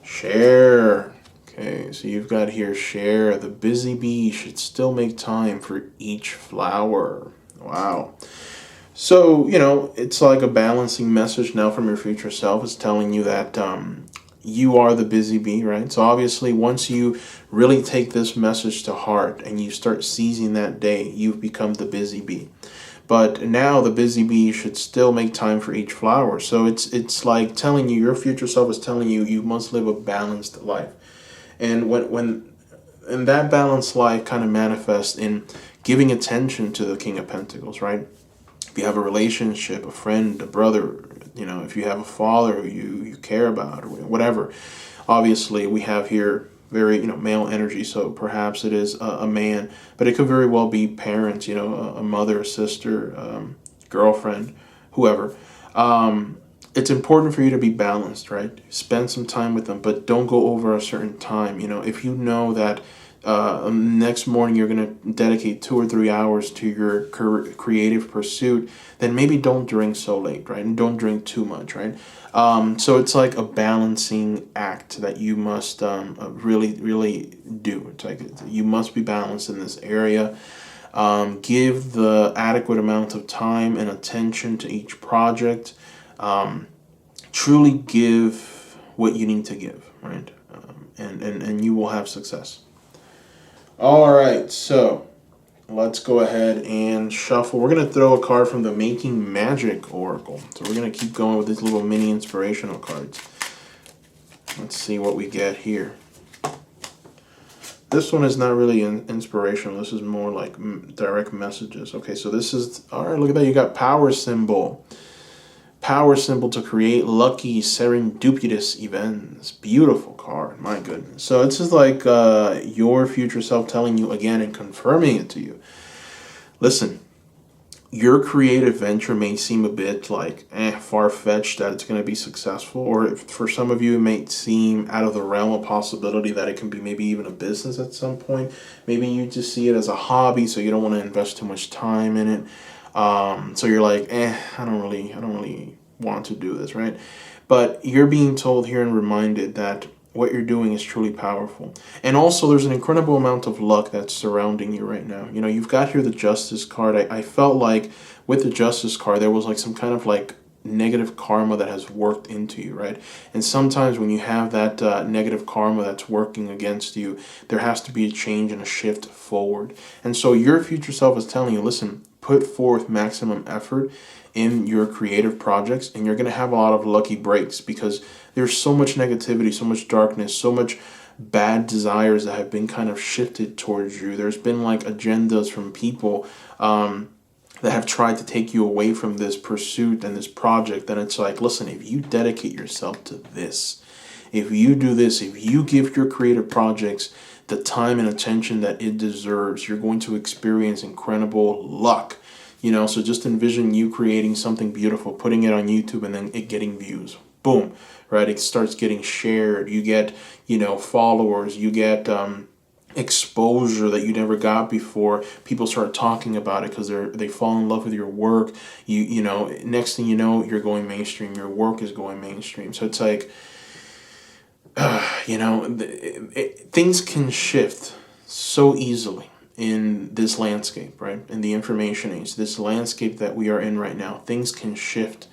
Speaker 1: Share. Okay, so you've got here, share. The busy bee should still make time for each flower. Wow. So, it's like a balancing message now from your future self. It's telling you that you are the busy bee, right? So obviously, once you really take this message to heart and you start seizing that day, you've become the busy bee. But now the busy bee should still make time for each flower. So it's like telling you, your future self is telling you, you must live a balanced life. And and that balanced life kind of manifests in giving attention to the King of Pentacles, right? If you have a relationship, a friend, a brother, if you have a father who you care about or whatever. Obviously, we have here very, male energy, so perhaps it is a man, but it could very well be parents, a mother, a sister, girlfriend, whoever. It's important for you to be balanced, right? Spend some time with them, but don't go over a certain time. If you know that next morning you're going to dedicate 2 or 3 hours to your creative pursuit, then maybe don't drink so late, right? And don't drink too much, right? So it's like a balancing act that you must really, really do. It's like you must be balanced in this area. Give the adequate amount of time and attention to each project. Truly give what you need to give, right? And you will have success. All right, so let's go ahead and shuffle. We're going to throw a card from the Making Magic Oracle. So we're going to keep going with these little mini inspirational cards. Let's see what we get here. This one is not really inspirational. This is more like direct messages. Okay, so this is, all right, look at that. You got power symbol. Power symbol to create lucky serendipitous events. Beautiful card, my goodness. So it's just like your future self telling you again and confirming it to you. Listen, your creative venture may seem a bit like far-fetched that it's going to be successful, or for some of you it may seem out of the realm of possibility that it can be maybe even a business at some point. Maybe you just see it as a hobby, so you don't want to invest too much time in it. So you're like, I don't really want to do this, right? But you're being told here and reminded that what you're doing is truly powerful. And also there's an incredible amount of luck that's surrounding you right now. You've got here the Justice card. I felt like with the Justice card, there was like some kind of like negative karma that has worked into you, right? And sometimes when you have that negative karma that's working against you, there has to be a change and a shift forward. And so your future self is telling you, listen, put forth maximum effort in your creative projects, and you're going to have a lot of lucky breaks because there's so much negativity, so much darkness, so much bad desires that have been kind of shifted towards you. There's been like agendas from people that have tried to take you away from this pursuit and this project. And it's like, listen, if you dedicate yourself to this, if you do this, if you give your creative projects the time and attention that it deserves, you're going to experience incredible luck. So just envision you creating something beautiful, putting it on YouTube, and then it getting views. Boom, right? It starts getting shared. You get, followers. You get exposure that you never got before. People start talking about it because they fall in love with your work. You know, next thing you know, you're going mainstream. Your work is going mainstream. So it's like, you know, things can shift so easily in this landscape, right? In the information age, this landscape that we are in right now, things can shift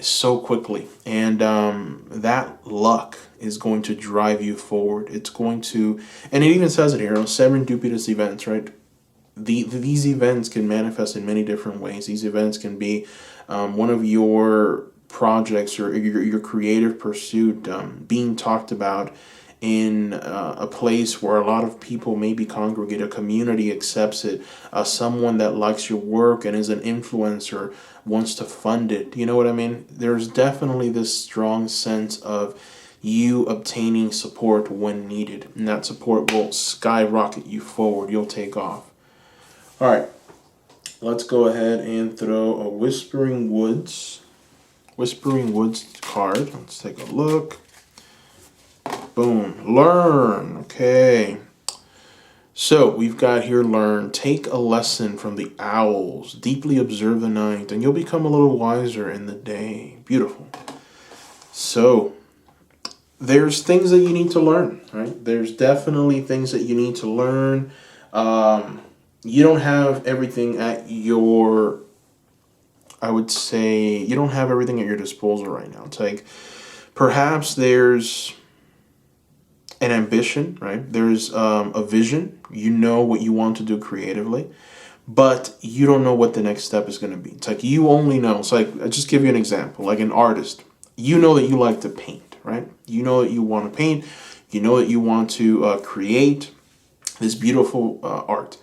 Speaker 1: so quickly, and that luck is going to drive you forward. It's going to, and it even says it here, serendipitous events, right? These events can manifest in many different ways. These events can be one of your projects or your creative pursuit being talked about in a place where a lot of people maybe congregate, a community accepts it, someone that likes your work and is an influencer wants to fund it. You know what I mean? There's definitely this strong sense of you obtaining support when needed, and that support will skyrocket you forward. You'll take off. All right, let's go ahead and throw a Whispering Woods card. Let's take a look. Boom. Learn. Okay. So we've got here learn. Take a lesson from the owls. Deeply observe the night, and you'll become a little wiser in the day. Beautiful. So there's things that you need to learn, right? There's definitely things that you need to learn. You don't have everything at your, I would say, you don't have everything at your disposal right now. It's like perhaps there's an ambition, right? There's a vision. You know what you want to do creatively, but you don't know what the next step is going to be. It's like you only know. It's like, I'll just give you an example. Like an artist, you know that you like to paint, right? You know that you want to paint. You know that you want to create this beautiful art.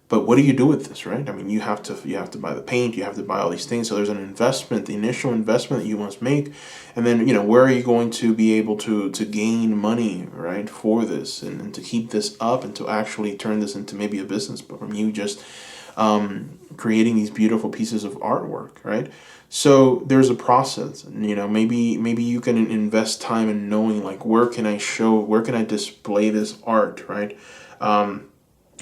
Speaker 1: But what do you do with this, right? I mean, you have to buy the paint, you have to buy all these things. So there's an investment, the initial investment that you must make, and then where are you going to be able to gain money, right, for this and to keep this up and to actually turn this into maybe a business, but from you just creating these beautiful pieces of artwork, right? So there's a process, maybe you can invest time in knowing like where can I display this art, right?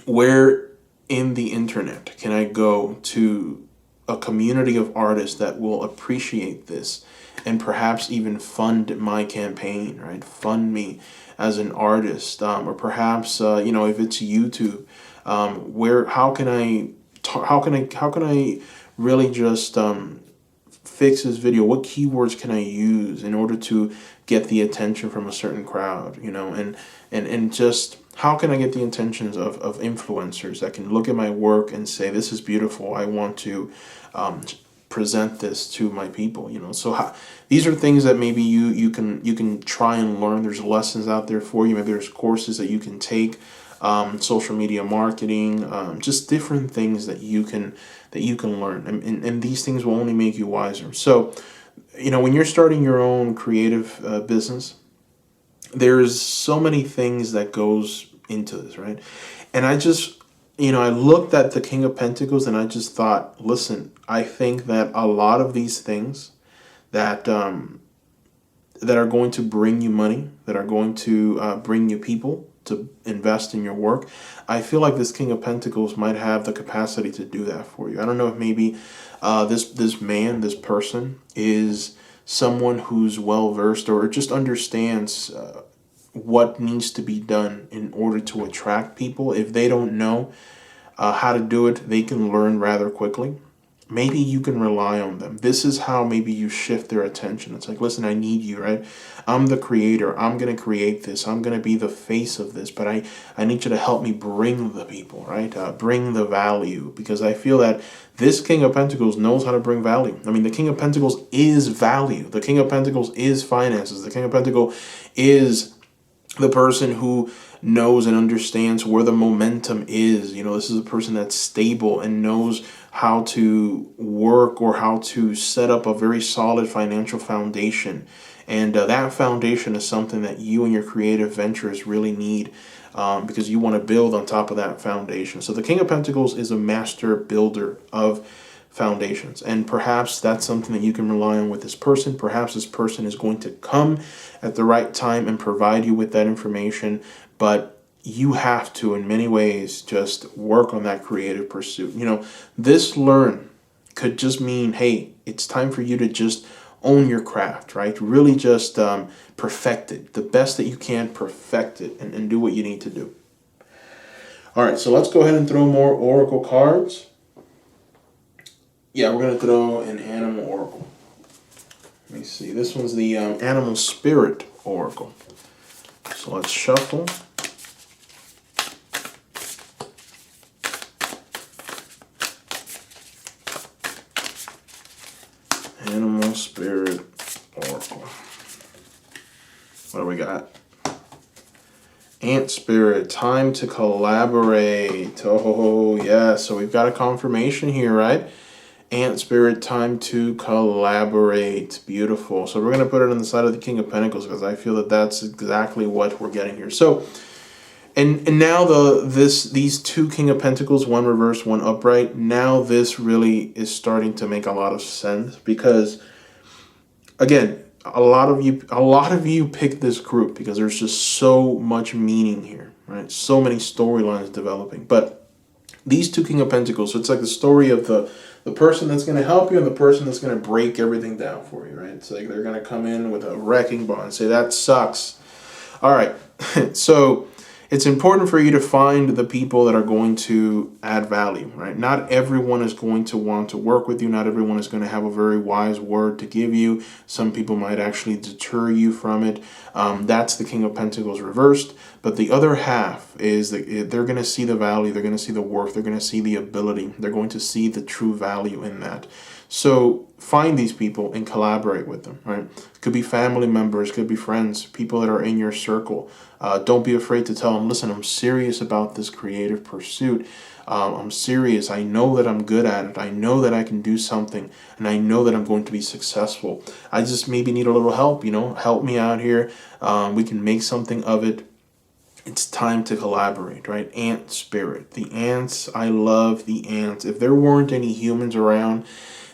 Speaker 1: Where in the internet can I go to a community of artists that will appreciate this and perhaps even fund my campaign, right? Fund me as an artist, or perhaps if it's YouTube, how can I really just fix this video? What keywords can I use in order to get the attention from a certain crowd, and just how can I get the intentions of influencers that can look at my work and say, this is beautiful, I want to present this to my people, So these are things that maybe you can try and learn. There's lessons out there for you. Maybe there's courses that you can take, social media marketing, just different things that you can learn. And these things will only make you wiser. So, when you're starting your own creative business, there's so many things that goes into this, right? And I just, I looked at the King of Pentacles and I just thought, listen, I think that a lot of these things that that are going to bring you money, that are going to bring you people to invest in your work, I feel like this King of Pentacles might have the capacity to do that for you. I don't know if maybe this person is someone who's well versed or just understands what needs to be done in order to attract people. If they don't know how to do it, they can learn rather quickly. Maybe you can rely on them. This is how maybe you shift their attention. It's like, listen, I need you, right? I'm the creator. I'm going to create this. I'm going to be the face of this, but I need you to help me bring the people, right? Bring the value, because I feel that this King of Pentacles knows how to bring value. I mean, the King of Pentacles is value. The King of Pentacles is finances. The King of Pentacles is the person who knows and understands where the momentum is. This is a person that's stable and knows how to work or how to set up a very solid financial foundation. And that foundation is something that you and your creative ventures really need, because you want to build on top of that foundation. So the King of Pentacles is a master builder of foundations, and perhaps that's something that you can rely on with this person. Perhaps this person is going to come at the right time and provide you with that information, but you have to, in many ways, just work on that creative pursuit. This learn could just mean, hey, it's time for you to just own your craft, right? Really just perfect it. The best that you can, perfect it, and do what you need to do. All right, so let's go ahead and throw more oracle cards. Yeah, we're going to throw an animal oracle. Let me see. This one's the animal spirit oracle. So let's shuffle. Animal spirit oracle. What do we got? Ant spirit, time to collaborate. Oh, yeah. So we've got a confirmation here, right? Ant spirit, time to collaborate. Beautiful. So we're going to put it on the side of the King of Pentacles because I feel that that's exactly what we're getting here. So, and now these two King of Pentacles, one reversed, one upright. Now this really is starting to make a lot of sense because, again, a lot of you picked this group because there's just so much meaning here, right? So many storylines developing. But these two King of Pentacles, so it's like the story of the person that's going to help you and the person that's going to break everything down for you, right? It's like they're going to come in with a wrecking ball and say, that sucks. All right. So it's important for you to find the people that are going to add value, right? Not everyone is going to want to work with you. Not everyone is going to have a very wise word to give you. Some people might actually deter you from it. That's the King of Pentacles reversed. But the other half is that they're going to see the value. They're going to see the worth. They're going to see the ability. They're going to see the true value in that. So find these people and collaborate with them, right? It could be family members, could be friends, people that are in your circle. Don't be afraid to tell them, listen, I'm serious about this creative pursuit. I'm serious. I know that I'm good at it. I know that I can do something, and I know that I'm going to be successful. I just maybe need a little help, help me out here. We can make something of it. It's time to collaborate, right? Ant spirit. The ants, I love the ants. If there weren't any humans around,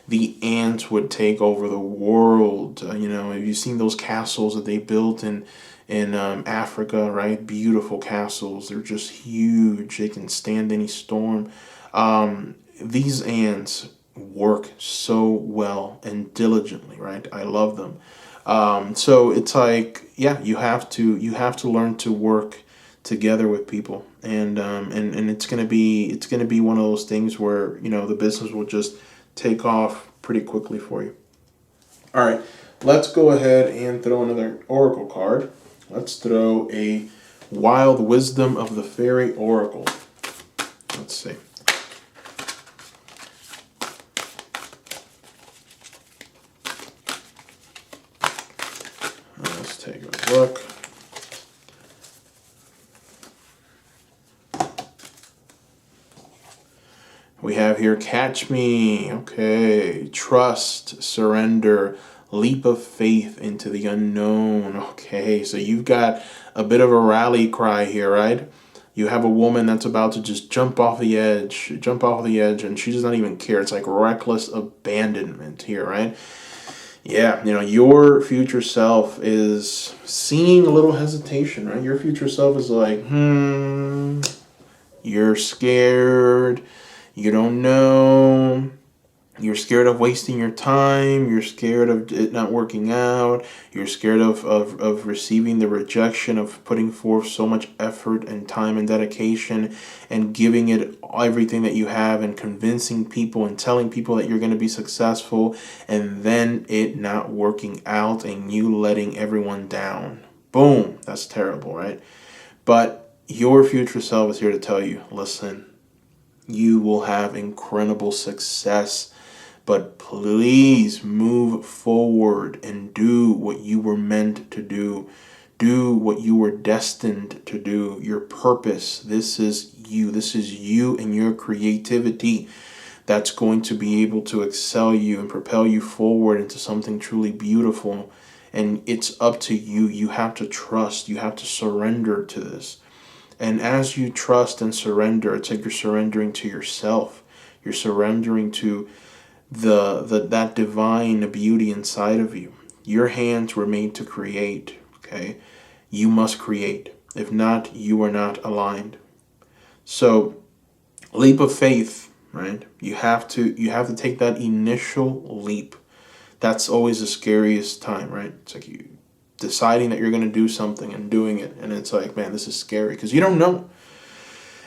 Speaker 1: the ants would take over the world. Have you seen those castles that they built in Africa, right? Beautiful castles. They're just huge. They can stand any storm. These ants work so well and diligently, right? I love them. So it's like, yeah, you have to learn to work together with people, and it's gonna be one of those things where the business will just take off pretty quickly for you. All right, let's go ahead and throw another oracle card. Let's throw a Wild Wisdom of the Fairy Oracle. Let's see. Let's take a look. We have here, catch me. Okay. Trust, surrender, leap of faith into the unknown. Okay. So you've got a bit of a rally cry here, right? You have a woman that's about to just jump off the edge, and she does not even care. It's like reckless abandonment here, right? Yeah, your future self is seeing a little hesitation, right? Your future self is like, you're scared. You don't know. You're scared of wasting your time. You're scared of it not working out. You're scared of receiving the rejection of putting forth so much effort and time and dedication and giving it everything that you have and convincing people and telling people that you're going to be successful and then it not working out and you letting everyone down. Boom. That's terrible, right? But your future self is here to tell you, listen, you will have incredible success, but please move forward and do what you were meant to do. Do what you were destined to do. Your purpose. This is you. This is you and your creativity that's going to be able to excel you and propel you forward into something truly beautiful. And it's up to you. You have to trust. You have to surrender to this. And as you trust and surrender, it's like you're surrendering to yourself. You're surrendering to that divine beauty inside of you. Your hands were made to create, okay? You must create. If not, you are not aligned. So, leap of faith, right? You have to take that initial leap. That's always the scariest time, right? It's like you deciding that you're going to do something and doing it, and it's like, man, this is scary because you don't know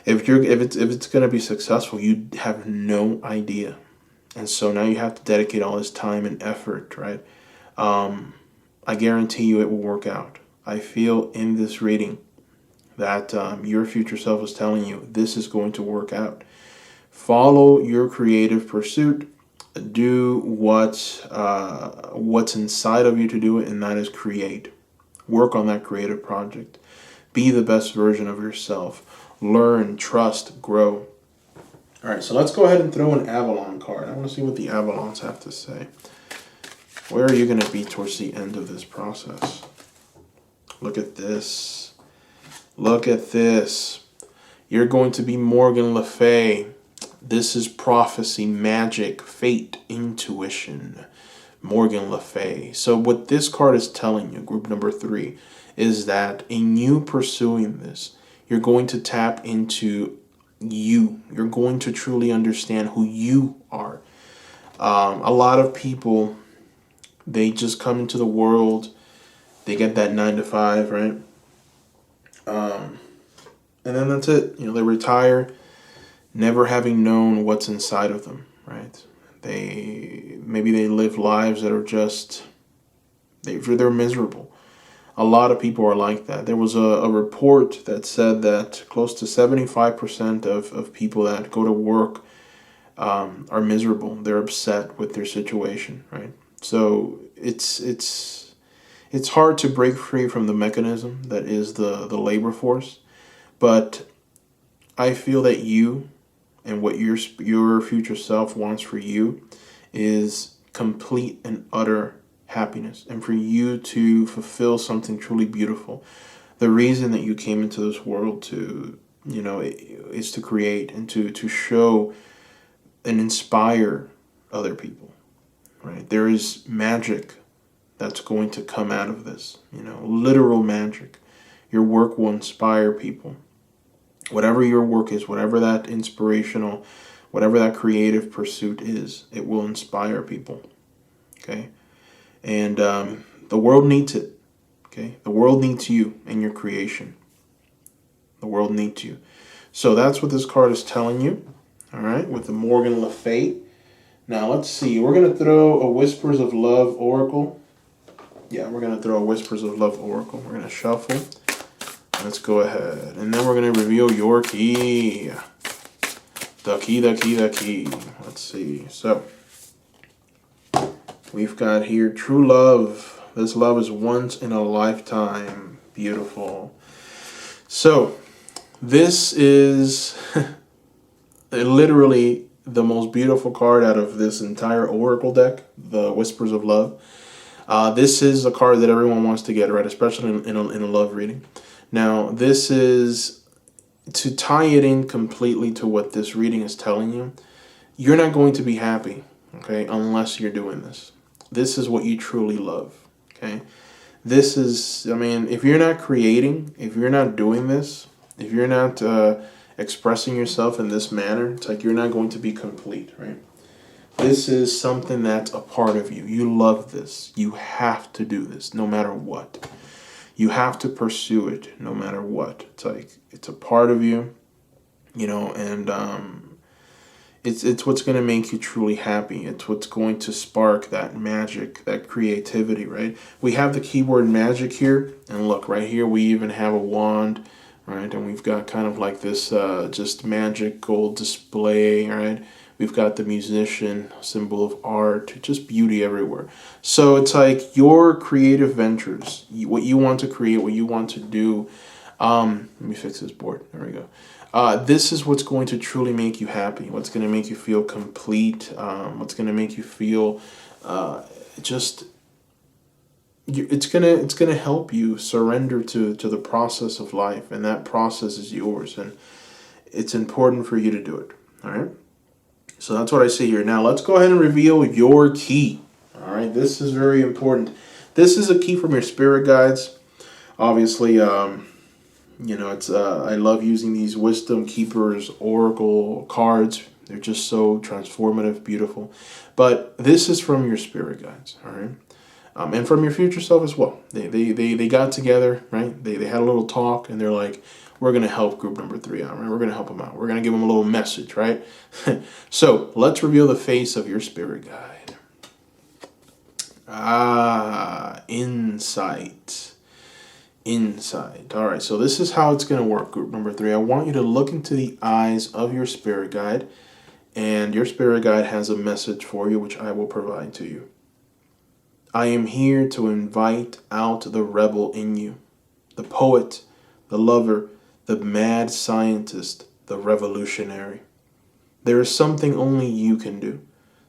Speaker 1: if it's going to be successful. You have no idea, and so now you have to dedicate all this time and effort, right? I guarantee you it will work out. I feel in this reading that your future self is telling you this is going to work out. Follow your creative pursuit. Do what's inside of you to do it, and that is create. Work on that creative project. Be the best version of yourself. Learn, trust, grow. All right, so let's go ahead and throw an Avalon card. I want to see what the Avalons have to say. Where are you going to be towards the end of this process? Look at this. Look at this. You're going to be Morgan Le Fay. This is prophecy, magic, fate, intuition. Morgan Le Fay. So what this card is telling you, group number 3, is that in you pursuing this, you're going to tap into you. You're going to truly understand who you are. A lot of people, they just come into the world, they get that 9 to 5, right? And then that's it. They retire, never having known what's inside of them, right? Maybe they live lives that are just, they're miserable. A lot of people are like that. There was a report that said that close to 75% of people that go to work are miserable. They're upset with their situation, right? So it's hard to break free from the mechanism that is the labor force. But I feel that you and what your future self wants for you is complete and utter happiness, and for you to fulfill something truly beautiful. The reason that you came into this world to, is to create and to show and inspire other people, right? There is magic that's going to come out of this, literal magic. Your work will inspire people. Whatever your work is, whatever that inspirational, whatever that creative pursuit is, it will inspire people, okay? And the world needs it, okay? The world needs you and your creation. The world needs you. So that's what this card is telling you, all right, with the Morgan Le Fay. Now, let's see. We're going to throw a Whispers of Love Oracle. Yeah, we're going to throw a Whispers of Love Oracle. We're going to shuffle. Let's go ahead. And then we're going to reveal your key. The key. Let's see. So, we've got here true love. This love is once in a lifetime. Beautiful. So, this is literally the most beautiful card out of this entire Oracle deck, the Whispers of Love. This is a card that everyone wants to get, right? Especially in a love reading. Now, this is to tie it in completely to what this reading is telling you. You're not going to be happy, okay, unless you're doing this. This is what you truly love, okay? This is, if you're not creating, if you're not doing this, if you're not expressing yourself in this manner, it's like you're not going to be complete, right? This is something that's a part of you. You love this. You have to do this no matter what. You have to pursue it no matter what. It's like it's a part of you, and it's what's going to make you truly happy. It's what's going to spark that magic, that creativity, right? We have the keyword magic here, and look, right here we even have a wand, right? And we've got kind of like this just magic gold display, right? We've got the musician, symbol of art, just beauty everywhere. So it's like your creative ventures, what you want to create, what you want to do. Let me fix this board. There we go. This is what's going to truly make you happy. What's going to make you feel complete. What's going to make you feel it's gonna help you surrender to the process of life, and that process is yours, and it's important for you to do it. All right. So that's what I see here. Now let's go ahead and reveal your key. All right, this is very important. This is a key from your spirit guides. Obviously, It's I love using these Wisdom Keepers Oracle cards. They're just so transformative, beautiful. But this is from your spirit guides, all right? And from your future self as well. They got together, right? They had a little talk, and they're like, we're going to help group number 3 out, right? We're going to help them out. We're going to give them a little message, right? So let's reveal the face of your spirit guide. Insight. Insight. All right, so this is how it's going to work, group number 3. I want you to look into the eyes of your spirit guide, and your spirit guide has a message for you, which I will provide to you. I am here to invite out the rebel in you, the poet, the lover, the mad scientist, the revolutionary. There is something only you can do,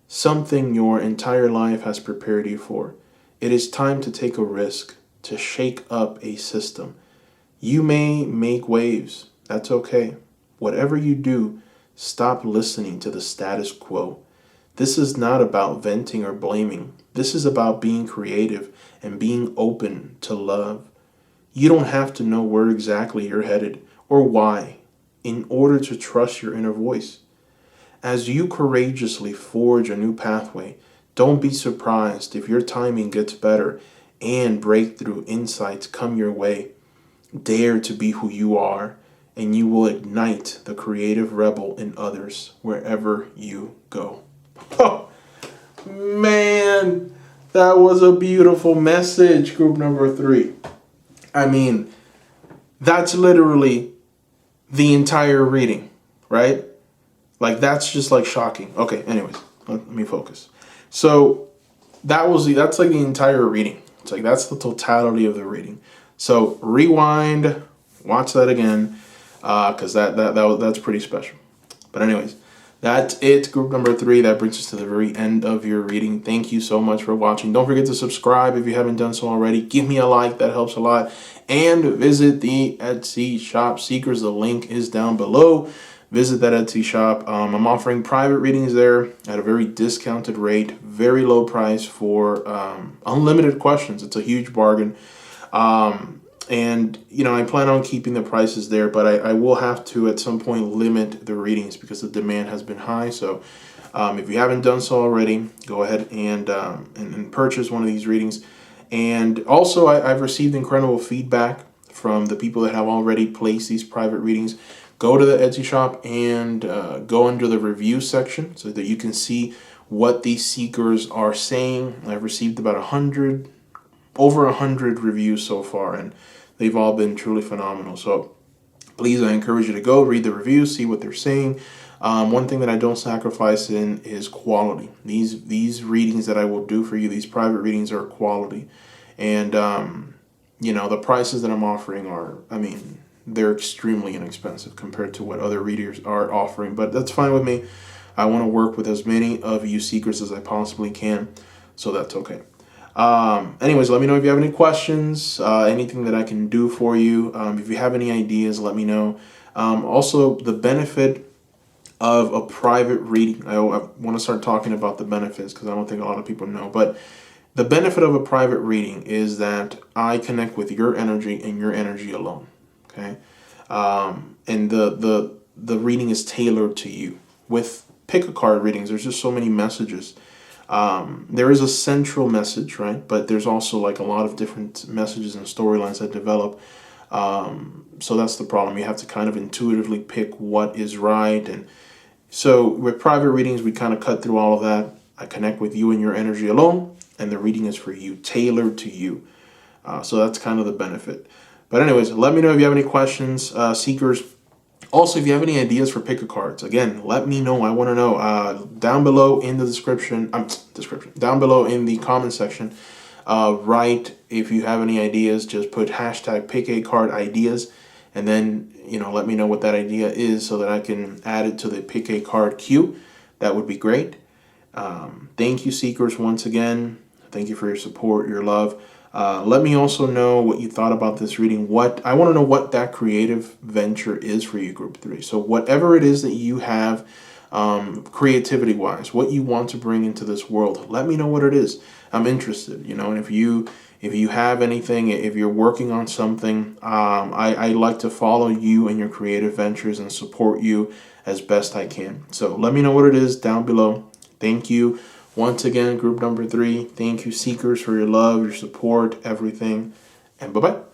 Speaker 1: something your entire life has prepared you for. It is time to take a risk, to shake up a system. You may make waves. That's okay. Whatever you do, stop listening to the status quo. This is not about venting or blaming. This is about being creative and being open to love. You don't have to know where exactly you're headed or why in order to trust your inner voice. As you courageously forge a new pathway, don't be surprised if your timing gets better and breakthrough insights come your way. Dare to be who you are, and you will ignite the creative rebel in others wherever you go. Oh, man, that was a beautiful message, group number 3. I mean, that's literally the entire reading, right? Like, that's just like shocking. Okay, anyways, let me focus. So that's like the entire reading. It's like that's the totality of the reading. So rewind, watch that again, because that's pretty special. But anyways, that's it, group number 3. That brings us to the very end of your reading. Thank you so much for watching. Don't forget to subscribe if you haven't done so already. Give me a like, that helps a lot. And visit the Etsy shop, Seekers. The link is down below. Visit that Etsy shop. I'm offering private readings there at a very discounted rate, very low price for unlimited questions. It's a huge bargain. And, I plan on keeping the prices there, but I will have to at some point limit the readings because the demand has been high. So if you haven't done so already, go ahead and purchase one of these readings. And also, I've received incredible feedback from the people that have already placed these private readings. Go to the Etsy shop and go under the review section so that you can see what these seekers are saying. I've received about over 100 reviews so far, and they've all been truly phenomenal. So please, I encourage you to go read the reviews, see what they're saying. One thing that I don't sacrifice in is quality. These readings that I will do for you, these private readings, are quality. And, the prices that I'm offering they're extremely inexpensive compared to what other readers are offering. But that's fine with me. I want to work with as many of you seekers as I possibly can. So that's okay. Anyways, let me know if you have any questions, anything that I can do for you. If you have any ideas, let me know. Also, the benefit of a private reading. I want to start talking about the benefits because I don't think a lot of people know. But the benefit of a private reading is that I connect with your energy and your energy alone. Okay, and the reading is tailored to you. With pick-a-card readings, there's just so many messages. There is a central message, right? But there's also like a lot of different messages and storylines that develop. So that's the problem. You have to kind of intuitively pick what is right. And so with private readings, we kind of cut through all of that. I connect with you and your energy alone, and the reading is for you, tailored to you. So that's kind of the benefit. But anyways, let me know if you have any questions, seekers. Also, if you have any ideas for pick-a-cards, again, let me know. I want to know. Down below in the down below in the comment section, write if you have any ideas. Just put hashtag pick-a-card-ideas, and then let me know what that idea is so that I can add it to the pick-a-card queue. That would be great. Thank you, seekers, once again. Thank you for your support, your love. Let me also know what you thought about this reading. I want to know what that creative venture is for you, group 3. So whatever it is that you have, creativity-wise, what you want to bring into this world, let me know what it is. I'm interested, and if If you have anything, if you're working on something, I like to follow you in your creative ventures and support you as best I can. So let me know what it is down below. Thank you. Once again, group number 3, thank you, Seekers, for your love, your support, everything. And bye-bye.